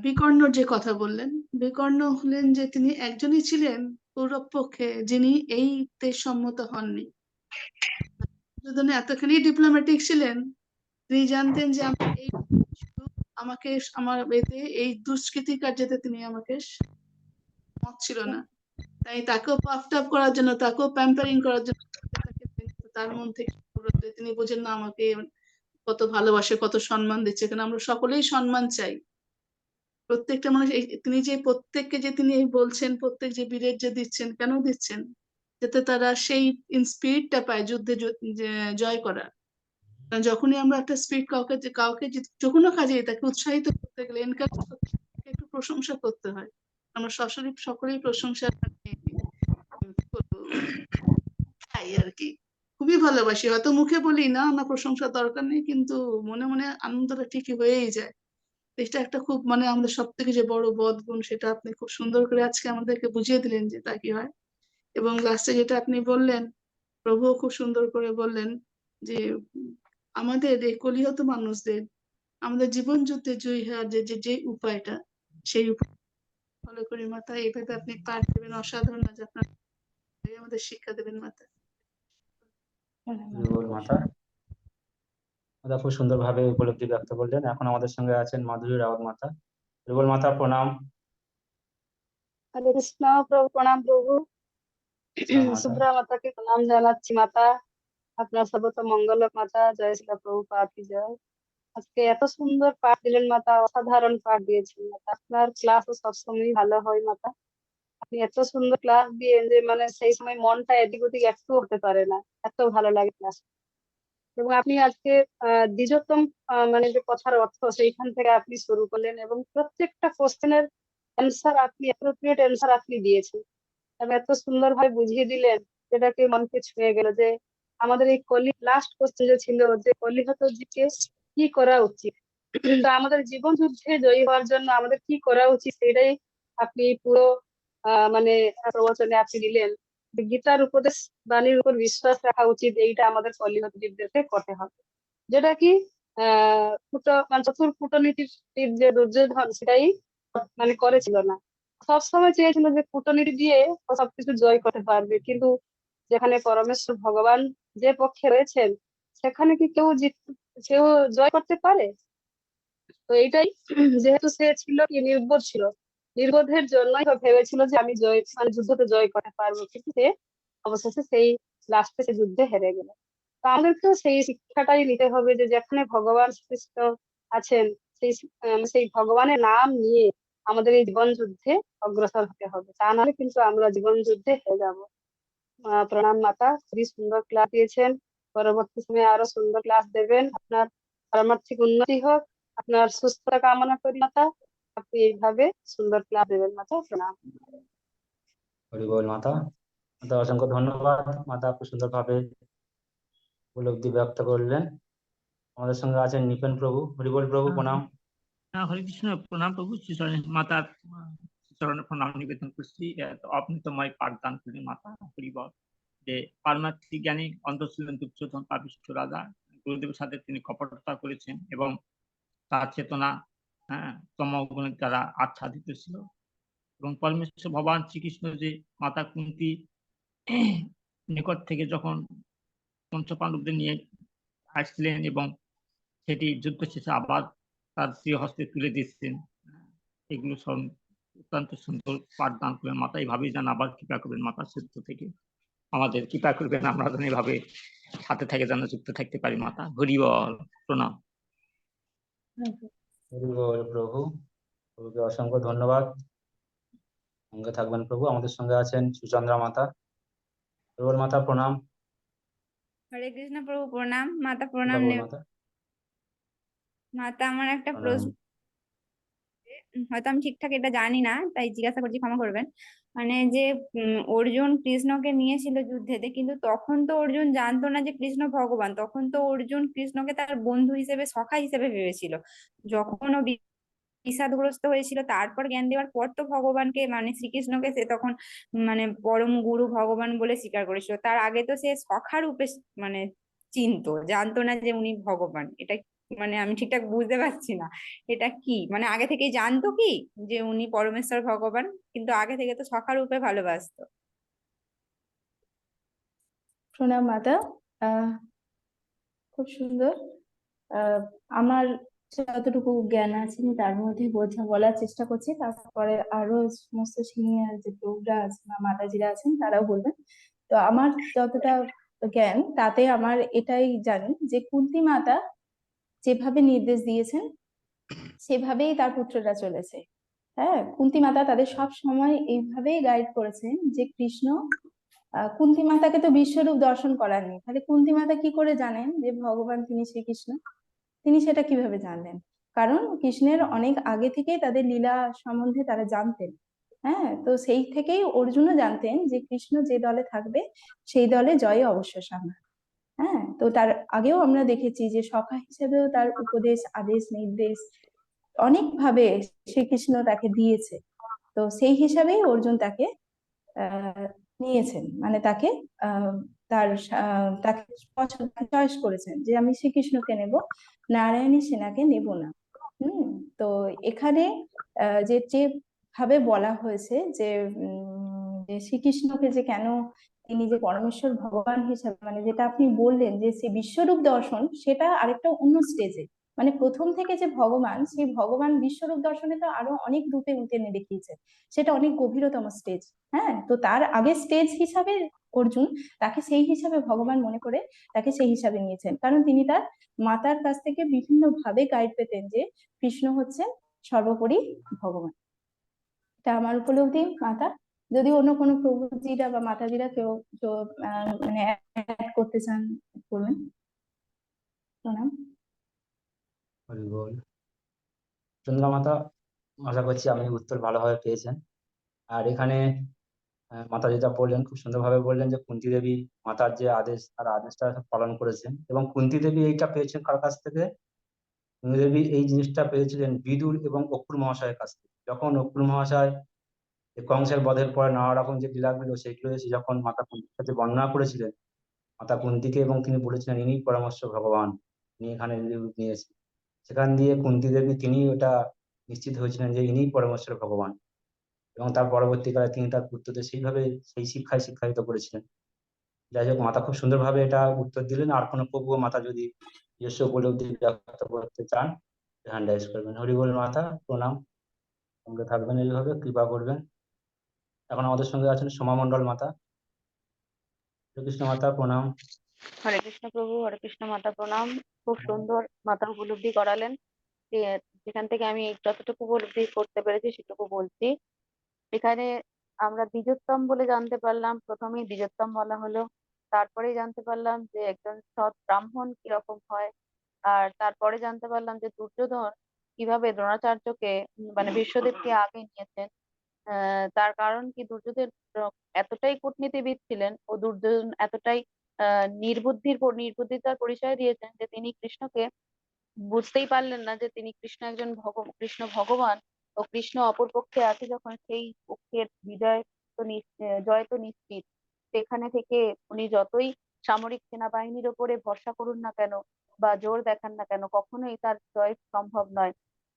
বিকর্ণর যে কথা বললেন, বিকর্ণ হলেন যে তিনি একজনই ছিলেন কৌরব পক্ষে যিনি এই দেশ সম্মত হননি। দুর্যোধন এতখানি ডিপ্লোম্যাটিক ছিলেন, তিনি জানতেন যে আমাকে আমার এতে এই দুষ্কৃতি কার্যতে তিনি আমাকে মত ছিল না, তাই তাকেও পাফড আপ করার জন্য, তাকেও প্যাম্পারিং করার জন্য তার মন থেকে তিনি বোঝেন না আমাকে কত ভালোবাসে, কত সম্মান দিচ্ছে। কারণ আমরা সকলেই সম্মান চাই। প্রত্যেকটা মানুষ তিনি যে প্রত্যেককে যে তিনি বলছেন, প্রত্যেক যে বীরের যে দিচ্ছেন, কেন দিচ্ছেন? যাতে তারা সেই স্পিরিটটা পায় যুদ্ধে জয় করার। যখনই আমরা একটা স্পিরিট কাউকে যে কোনো কাজে তাকে উৎসাহিত করতে গেলে, এনকারেজ করতে গেলে একটু প্রশংসা করতে হয়। আমরা সকলেই প্রশংসা চাই আর কি, খুবই ভালোবাসি। হয়তো মুখে বলি না আমার প্রশংসার দরকার নেই, কিন্তু মনে মনে আনন্দটা ঠিকই হয়েই যায়। এটা একটা খুব আমাদের সব থেকে যে বড় বদ গুণ, সেটা আপনি খুব সুন্দর করে আজকে আমাদেরকে বুঝিয়ে দিলেন যে তা কি হয়। এবং লাস্টে যেটা আপনি বললেন, প্রভুও খুব সুন্দর করে বললেন যে আমাদের এই কলিহত মানুষদের আমাদের জীবন যুদ্ধে জয়ী হওয়ার যে উপায়টা, সেই উপায় ফলো করি মাতা। এইভাবে আপনি পাঠ দেবেন, অসাধারণ আজ আপনার আমাদের শিক্ষা দেবেন মাতা। মাতা মাতা খুব সুন্দরভাবে উপলব্ধি ব্যক্ত করলেন। এখন আমাদের সঙ্গে আছেন মাধুরী রাওয়াত মাতা। কেবল মাতা প্রণাম। হরে কৃষ্ণ প্রভু। প্রণাম প্রভু। সুব্রা মাতাকে প্রণাম জানাচ্ছি মাতা। আপনার সর্বত মঙ্গল মাতা, জয় শিলা প্রভুপাদ কি জয়। আজকে এত সুন্দর পাঠ দিলেন মাতা, অসাধারণ পাঠ দিয়েছেন মাতা। আপনার ক্লাসও সবসময় ভালো হয় মাতা। আপনি এত সুন্দর ক্লাস দিয়ে যে মানে সেই সময় মনটা এদিক ওদিক একটু হতে পারে না, এত ভালো লাগে ক্লাস। এবং আপনি আজকে দ্বিজোত্তম মানে যে কথার অর্থ সেইখান থেকে আপনি শুরু করলেন এবং প্রত্যেকটা কোশ্চেনের অ্যান্সার আপনি অ্যাপ্রোপ্রিয়েট অ্যান্সার আপনি দিয়েছেন এবং এত সুন্দরভাবে বুঝিয়ে দিলেন, যেটাকে মনকে ছুঁয়ে গেল যে আমাদের এই লাস্ট কোশ্চেন যে ছিল যে কলিহতজিকে কি করা উচিত, তো আমাদের জীবন যুদ্ধে জয়ী হওয়ার জন্য আমাদের কি করা উচিত সেটাই আপনি পুরো মানে প্রবচনে আপনি দিলেন। গীতার উপদেশ বাণীর উপর বিশ্বাস রাখা উচিত, এইটা আমাদের কলিহত জীবদেরকে করতে হবে। যেটা কি মানে চতুর কূটনীতির যে দুর্যোধন সেটাই মানে করেছিল না, সবসময় চেয়েছিল যে কূটনীতি দিয়ে ও সবকিছু জয় করতে পারবে, কিন্তু যেখানে পরমেশ্বর ভগবান যে পক্ষে রয়েছেন সেখানে কি কেউ জয় করতে পারে? তো এইটাই যেহেতু সে ছিল কি নির্বোধ ছিল, নির্বোধের জন্যই ভেবেছিল যে আমি মানে যুদ্ধতে জয় করতে পারবো, কিন্তু সে অবশেষে সেই লাস্টে সে যুদ্ধে হেরে গেল। তো আমাদেরকেও সেই শিক্ষাটাই নিতে হবে যে যেখানে ভগবান শ্রীকৃষ্ণ আছেন সেই ভগবানের নাম নিয়ে আমাদের এই জীবন যুদ্ধে অগ্রসর হতে হবে, তা নাহলে কিন্তু আমরা জীবন যুদ্ধে হেরে যাবো। প্রণাম মাতা, খুবই সুন্দর ক্লাস দিয়েছেন। পরবর্তী সময়ে আরো সুন্দর ক্লাস দেবেন। আপনার পারমার্থিক উন্নতি হোক, আপনার সুস্থতা কামনা করি মাতা। আপনি এইভাবে সুন্দর ক্লাস দেবেন মাতা। প্রণাম। হরি বল মাতা। মাতা অসংখ্য ধন্যবাদ। মাতা আপনি সুন্দরভাবে উপলব্ধি ব্যক্ত করলেন। আমাদের সঙ্গে আছেন নিপেন প্রভু। হরি বল প্রভু, প্রণাম। হরে কৃষ্ণ, প্রণাম প্রভু। শ্রীচরণে মাতার শ্রীচরণে প্রণাম নিবেদন করছি। অমৃতময় পাঠদান করলেন মাতা। হরি বল। যে পারমার্থিক জ্ঞানী অন্ধ ছিলেন দুর্যোধন পাপিষ্ঠ রাজা, গুরুদেবের সাথে তিনি কপটতা করেছেন এবং তার চেতনা তমগুণের দ্বারা আচ্ছাদিত ছিল। এবং পরমেশ্বর ভগবান শ্রীকৃষ্ণ যে মাতা কুন্তী নিকট থেকে যখন পঞ্চপাণ্ডবদের নিয়ে আসছিলেন এবং সেটি যুদ্ধ শেষে আবার তার প্রিয় হস্তে তুলে দিচ্ছেন, এগুলো সব অত্যন্ত সুন্দর পাঠদান করবেন মাতা। এইভাবেই যেন আবার কৃপা করবেন মাতা, সত্য থেকে আমাদের কৃপা করবেন, আমরা যেন এভাবে সাথে থেকে যেন যুক্ত থাকতে পারি মাতা। হরি বল, প্রণাম। হরি বল প্রভু। প্রভুকে অসংখ্য ধন্যবাদ। সঙ্গে থাকবেন প্রভু। আমাদের সঙ্গে আছেন সুচন্দ্রা মাতা। হরি বল মাতা, প্রণাম। হরে কৃষ্ণ প্রভু, প্রণাম মাতা। প্রণাম মাতা। মাতা, আমার একটা প্রণাম। প্রশ্ন, হয়তো আমি ঠিকঠাক এটা জানি না তাই জিজ্ঞাসা করছি, ক্ষমা করবেন। মানে যে অর্জুন কৃষ্ণকে নিয়েছিল যুদ্ধেতে, কিন্তু তখন তো অর্জুন জানতো না যে কৃষ্ণ ভগবান, তখন তো অর্জুন কৃষ্ণকে তার বন্ধু হিসেবে, সখা হিসেবে ভেবেছিল। যখন ও বিষাদগ্রস্ত হয়েছিল তারপর জ্ঞান দেওয়ার পর তো ভগবানকে মানে শ্রীকৃষ্ণকে সে তখন মানে পরম গুরু ভগবান বলে স্বীকার করেছিল। তার আগে তো সে সখা রূপে মানে চিনতো, জানতো না যে উনি ভগবান। এটা মানে আমি ঠিকঠাক বুঝতে পারছি না, এটা কি মানে আগে থেকেই জানতো কি যে উনি পরমেশ্বর ভগবান, কিন্তু আগে থেকে তো সখা রূপে ভালোবাসতো। প্রণাম মাতা। খুব সুন্দর। আমার যতটুকু জ্ঞান আছে আমি তার মধ্যে বলার চেষ্টা করছি, তারপরে আরো সমস্ত সিনিয়র যে প্রভুরা আছেন বা মাতাজিরা আছেন তারাও বলবেন। তো আমার যতটা জ্ঞান তাতে আমার এটাই জানি যে কুন্তী মাতা যেভাবে নির্দেশ দিয়েছেন সেভাবেই তার পুত্ররা চলেছে। হ্যাঁ, কুন্তী মাতা তাদের সব সময় এইভাবেই গাইড করেছেন যে কৃষ্ণ কুন্তী মাতাকে তো বিশ্বরূপ দর্শন করাননি, তাহলে কুন্তী মাতা কি করে জানেন যে ভগবান তিনি শ্রীকৃষ্ণ? তিনি সেটা কিভাবে জানলেন? কারণ কৃষ্ণের অনেক আগে থেকেই তাদের লীলা সম্বন্ধে তারা জানতেন। হ্যাঁ, তো সেই থেকেই অর্জুনও জানতেন যে কৃষ্ণ যে দলে থাকবে সেই দলে জয় অবশ্য সামনে। হ্যাঁ, তো তার আগেও আমরা দেখেছি যে সখা হিসেবেও তার উপদেশ, আদেশ, নির্দেশ অনেকভাবে শ্রীকৃষ্ণ তাকে দিয়েছে। তো সেই হিসাবেই অর্জুন তাকে নিয়েছেন, মানে তাকে তাকে চয়েস করেছেন যে আমি শ্রীকৃষ্ণকে নেব, নারায়ণী সেনাকে নেব না। তো এখানে যে ভাবে বলা হয়েছে যে শ্রীকৃষ্ণকে যে কেন তিনি যে পরমেশ্বর ভগবান হিসাবে, মানে যেটা আপনি বললেন যে সে বিশ্বরূপ দর্শন, সেটা আরেকটা অন্য স্টেজে। মানে প্রথম থেকে যে ভগবান, সেই ভগবান বিশ্বরূপ দর্শনে তো আরো অনেক রূপে টেনে দেখিয়েছে, সেটা অনেক গভীরতম স্টেজ। হ্যাঁ, তো তার আগে স্টেজ হিসাবে অর্জুন তাকে সেই হিসাবে ভগবান মনে করে তাকে সেই হিসাবে নিয়েছেন, কারণ তিনি তার মাতার কাছ থেকে বিভিন্ন ভাবে গাইড পেতেন যে কৃষ্ণ হচ্ছেন সর্বোপরি ভগবান। এটা আমার উপলব্ধি মাতা। যদি অন্য কোনো প্রভুজিরা বা মাতাজিরা কেউ মানে অ্যাড করতে চান করবেন। প্রণাম। হরি বল। চন্দ্রা মাতা, আশা করছি আপনি উত্তর ভালোভাবে পেয়েছেন। আর এখানে মাতা যেটা বললেন, খুব সুন্দরভাবে বললেন যে কুন্তী দেবী মাতার যে আদেশ, তার আদেশটা পালন করেছেন। এবং কুন্তী দেবী এইটা পেয়েছেন কার কাছ থেকে? কুন্তী দেবী এই জিনিসটা পেয়েছিলেন বিদুর এবং অক্রুর মহাশয়ের কাছ থেকে। যখন অক্রুর মহাশয় কংসের বধের পরে নানা রকম যে লীলাগুলো, সেগুলো এসে যখন মাতা কুন্তীর কাছে বর্ণনা করেছিলেন মাতা কুন্তীকে, এবং তিনি বলেছিলেন ইনি পরমেশ্বর ভগবান, ইনি এখানে রূপ নিয়েছেন, সেখান দিয়ে কুন্তী দেবী তিনি ওটা নিশ্চিত হয়েছিলেন যে ইনি পরমেশ্বর ভগবান। এবং তার পরবর্তীকালে তিনি তার পুত্রদের সেইভাবে সেই শিক্ষায় শিক্ষায়িত করেছিলেন। যাই হোক, মাতা খুব সুন্দরভাবে এটা উত্তর দিলেন। আর কোনো প্রভু মাতা যদি নিজস্ব উপলব্ধি ব্যক্ত করতে চান, হ্যান্ড রাইজ করবেন। হরি বল মাতা, প্রণাম। সঙ্গে থাকবেন, এইভাবে কৃপা করবেন। এখন আমাদের সঙ্গে আছেন সোমা মণ্ডল মাতা। কৃষ্ণ মাতা, প্রণাম। হরে কৃষ্ণ প্রভু, হরে কৃষ্ণ মাতা, প্রণাম। খুব সুন্দর মাতা উপলব্ধি করালেন। যেখান থেকে আমি যতটুকু উপলব্ধি করতে পেরেছি সেটুকু বলছি। এখানে আমরা দ্বিজোত্তম বলে জানতে পারলাম, প্রথমেই দ্বিজোত্তম বলা হলো, তারপরে জানতে পারলাম যে একজন সৎ ব্রাহ্মণ কিরকম হয়, আর তারপরে জানতে পারলাম যে দুর্যোধন কিভাবে দ্রোণাচার্যকে মানে ভীষ্মদেবকে আগে নিয়েছেন। তার কারণ কি, দুর্যোধন এতটাই কূটনীতিবিদ ছিলেন ও দুর্যোধন এতটাই নির্বুদ্ধিতার পরিচয় দিয়েছেন যে তিনি কৃষ্ণকে বুঝতেই পারলেন না যে তিনি কৃষ্ণ ভগবান ও কৃষ্ণ অপর পক্ষে আছে, যখন সেই পক্ষের জয় তো নিশ্চিত। সেখানে থেকে উনি যতই সামরিক সেনাবাহিনীর ওপরে ভরসা করুন না কেন বা জোর দেখান না কেন, কখনোই তার জয় সম্ভব নয়।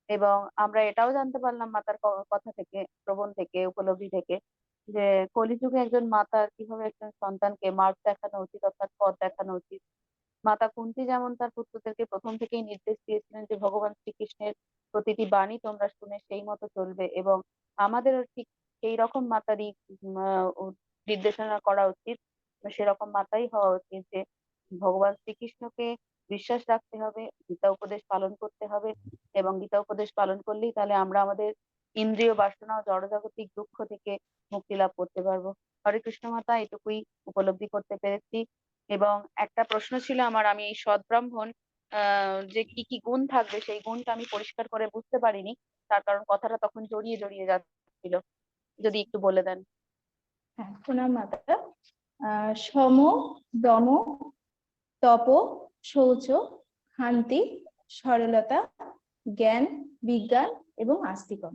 এবং আমরা এটাও জানতে পারলাম মাতার কথা থেকে, শ্রবণ থেকে, উপলব্ধি থেকে, যে কলিযুগে একজন মাতার কিভাবে একজন সন্তানকে মার্গ দেখানো উচিত, অর্থাৎ পথ দেখানো উচিত। মাতা কুন্তী যেমন তার পুত্রদেরকে প্রথম থেকেই নির্দেশ দিয়েছিলেন যে ভগবান শ্রীকৃষ্ণের প্রতিটি বাণী তোমরা শুনে সেই মতো চলবে, এবং আমাদেরও ঠিক সেই রকম মাতারই নির্দেশনা করা উচিত। সেরকম মাতাই হওয়া উচিত যে ভগবান শ্রীকৃষ্ণকে বিশ্বাস রাখতে হবে, গীতা উপদেশ পালন করতে হবে, এবং গীতা উপদেশ পালন করলেই তাহলে আমরা আমাদের ইন্দ্রিয় বাসনা ও জড়জাগতিক দুঃখ থেকে মুক্তি লাভ করতে পারবো। হরে কৃষ্ণ মাতা, এটুকুই উপলব্ধি করতে পেরেছি। এবং একটা প্রশ্ন ছিল আমার, আমি এই সৎ ব্রাহ্মণ যে কি কি গুণ থাকবে সেই গুণটা আমি পরিষ্কার করে বুঝতে পারিনি, তার কারণ কথাটা তখন জড়িয়ে জড়িয়ে যাচ্ছিল, যদি একটু বলে দেন। হ্যাঁ, প্রণাম মাতা। সম, দম, তপ, শৌচ, শান্তি, সরলতা, জ্ঞান, বিজ্ঞান এবং আস্তিকম।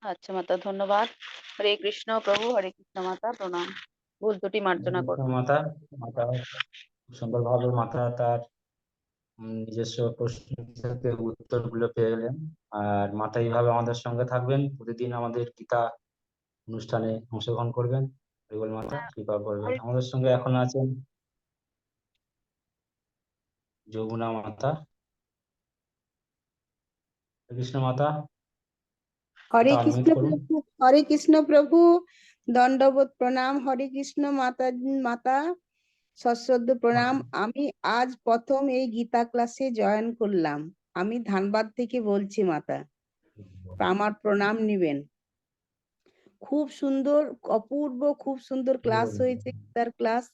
আচ্ছা মাতা, ধন্যবাদ। হরে কৃষ্ণ প্রভু, হরে কৃষ্ণ মাতা, প্রণাম। ভুল ত্রুটি মার্জনা করুন। মাতা, মাতা সুন্দরভাবে মাতা তার নিজস্ব প্রশ্ন থেকে উত্তরগুলো পেয়ে গেলেন। আর মাতা এইভাবে আমাদের সঙ্গে থাকবেন, প্রতিদিন আমাদের গীতা অনুষ্ঠানে অংশগ্রহণ করবেন। হরিবল মাতা, কৃপা করবেন। আমাদের সঙ্গে এখন আছেন যমুনা মাতা। কৃষ্ণ মাতা, হরে মাতা কৃষ্ণ আনমিউট করুন। প্রভু, হরে কৃষ্ণ প্রভু, দণ্ডবোধ প্রণাম। হরে কৃষ্ণ মাতা, মাতা সশ্রদ্ধ প্রণাম। আমি আজ প্রথম এই গীতা ক্লাসে জয়েন করলাম। আমি ধানবাদ থেকে বলছি মাতা, আমার প্রণাম নিবেন। খুব সুন্দর, অপূর্ব, খুব সুন্দর ক্লাস হয়েছে, গীতার ক্লাস,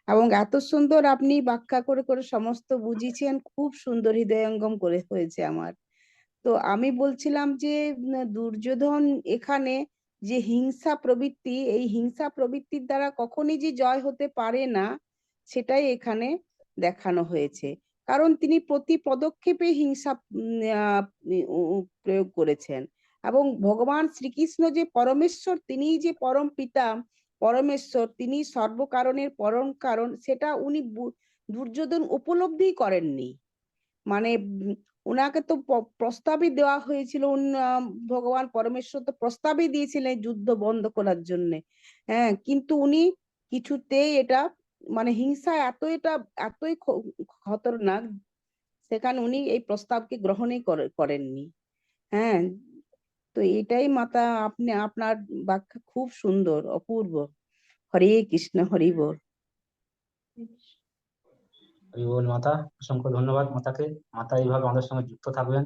এবং এত সুন্দর আপনি ব্যাখ্যা করে করে সমস্ত বুঝিয়েছেন, খুব সুন্দর, হৃদয়ঙ্গম করে হয়েছে আমার। তো আমি বলছিলাম যে দুর্যোধন এখানে যে হিংসা প্রবৃত্তি, এই হিংসা প্রবৃত্তির দ্বারা কখনই যে জয় হতে পারে না, সেটাই এখানে দেখানো হয়েছে। কারণ তিনি প্রতি পদক্ষেপে হিংসা প্রয়োগ করেছেন। এবং ভগবান শ্রীকৃষ্ণ যে পরমেশ্বর, তিনি যে পরম পিতা পরমেশ্বর, তিনি সর্বকারণের পরম কারণ, সেটা উনি দুর্যোধন উপলব্ধি করেননি। মানে ওনাকে তো প্রস্তাবই দেওয়া হয়েছিল, ভগবান পরমেশ্বর তো প্রস্তাবই দিয়েছিলেন যুদ্ধ বন্ধ করার জন্য। হ্যাঁ, কিন্তু উনি কিছুতেই এটা, মানে হিংসা এতই খতরনাক সেখানে উনি এই প্রস্তাবকে গ্রহণই করেননি। হ্যাঁ, তো এটাই মাতা, আপনি আপনার ব্যাখ্যা খুব সুন্দর, অপূর্ব। হরে কৃষ্ণ, হরি বল। হরি বল মাতা, অসংখ্য ধন্যবাদ মাতাকে। মাতা এইভাবে আমাদের সঙ্গে যুক্ত থাকবেন।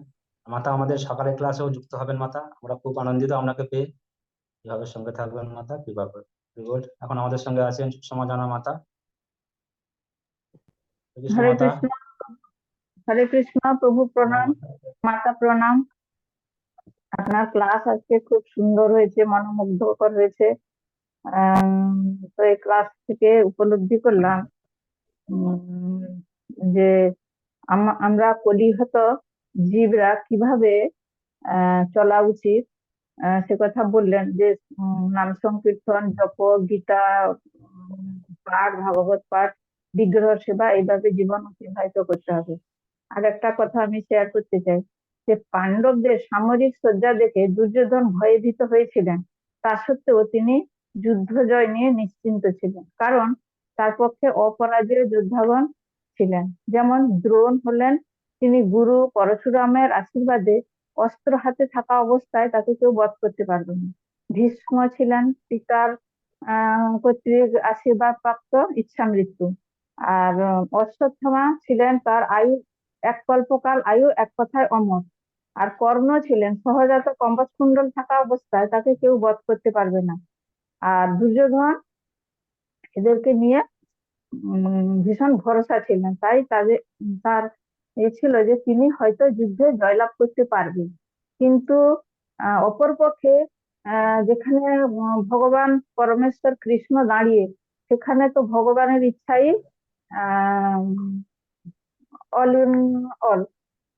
মাতা আমাদের সকালের ক্লাসেও যুক্ত হবেন মাতা, আমরা খুব আনন্দিত আপনাকে পেয়ে। এইভাবে সঙ্গে থাকবেন মাতা, কৃপা করে। হরি বল। এখন আমাদের সঙ্গে আছেন সুষমা জানা মাতা। হরে কৃষ্ণ হরে মাতা। কৃষ্ণ, হরে কৃষ্ণ, প্রভু প্রণাম, মাতা প্রণাম। আপনার ক্লাস আজকে খুব সুন্দর হয়েছে, মনোমুগ্ধকর হয়েছে। তো এই ক্লাস থেকে উপলব্ধি করলাম উম, যে আমরা কলিহত জীবরা কিভাবে চলা উচিত। সে কথা বললেন যে নাম সংকীর্তন, জপ, গীতা পাঠ, ভাগবত পাঠ, বিগ্রহ সেবা, এইভাবে জীবন অতিবাহিত করতে হবে। আর একটা কথা আমি শেয়ার করতে চাই যে পাণ্ডবদের সামরিক সজ্জা দেখে দুর্যোধন ভয়ে ভীত হয়েছিলেন। তা সত্ত্বেও তিনি যুদ্ধ জয় নিয়ে নিশ্চিন্ত ছিলেন, কারণ তার পক্ষে অপরাজেয় যোদ্ধাগণ ছিলেন। যেমন দ্রোণ হলেন, তিনি গুরু পরশুরামের আশীর্বাদে অস্ত্র হাতে থাকা অবস্থায় তাকে কেউ বধ করতে পারবে না। ভীষ্ম ছিলেন পিতার কর্তৃক আশীর্বাদ প্রাপ্ত ইচ্ছা মৃত্যু। আর অশ্বত্থামা ছিলেন তার আয়ু এক কল্পকাল আয়ু, এক কথায় অমর। আর কর্ণ ছিলেন সহজাত কম্বজকুণ্ডল থাকা অবস্থায় তাকে কেউ বধ করতে পারবে না। আর দুর্যোধন এদেরকে নিয়ে ভীষণ ভরসা ছিলেন, তাই তার ছিল যে তিনি হয়তো যুদ্ধে জয়লাভ করতে পারবেন। কিন্তু অপরপক্ষে যেখানে ভগবান পরমেশ্বর কৃষ্ণ দাঁড়িয়ে, সেখানে তো ভগবানের ইচ্ছাই অল ইন অল।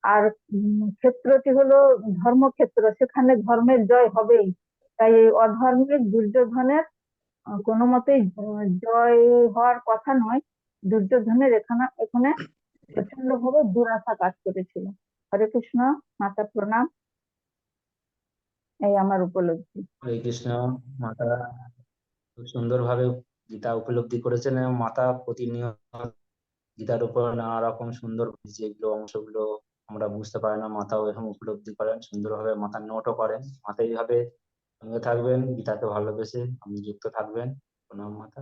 আর ক্ষেত্রটি হলো ধর্মক্ষেত্র, সেখানে ধর্মের জয় হবেই। তাই এই অধর্মের দুর্যোধনের কোনো মতেই জয় হওয়ার কথা নয়। দুর্যোধনের এখানে প্রচন্ড ভাবে দুরাশা কাজ করেছিল। হরে কৃষ্ণ, মাতা প্রণাম। এই আমার উপলব্ধি। হরে কৃষ্ণ মাতা, খুব সুন্দরভাবে গীতা উপলব্ধি করেছেন এবং মাতা প্রতিনিয়ত গীতার উপর নানা রকম সুন্দর যেগুলো অংশগুলো আমরা বুঝতে পারি না, মাতাও এরকম উপলব্ধি করেন সুন্দরভাবে, মাতার নোটও করেন। মাতা এইভাবে সঙ্গে থাকবেন, গীতাকে ভালোবেসে আপনি যুক্ত থাকবেন। প্রণাম মাতা।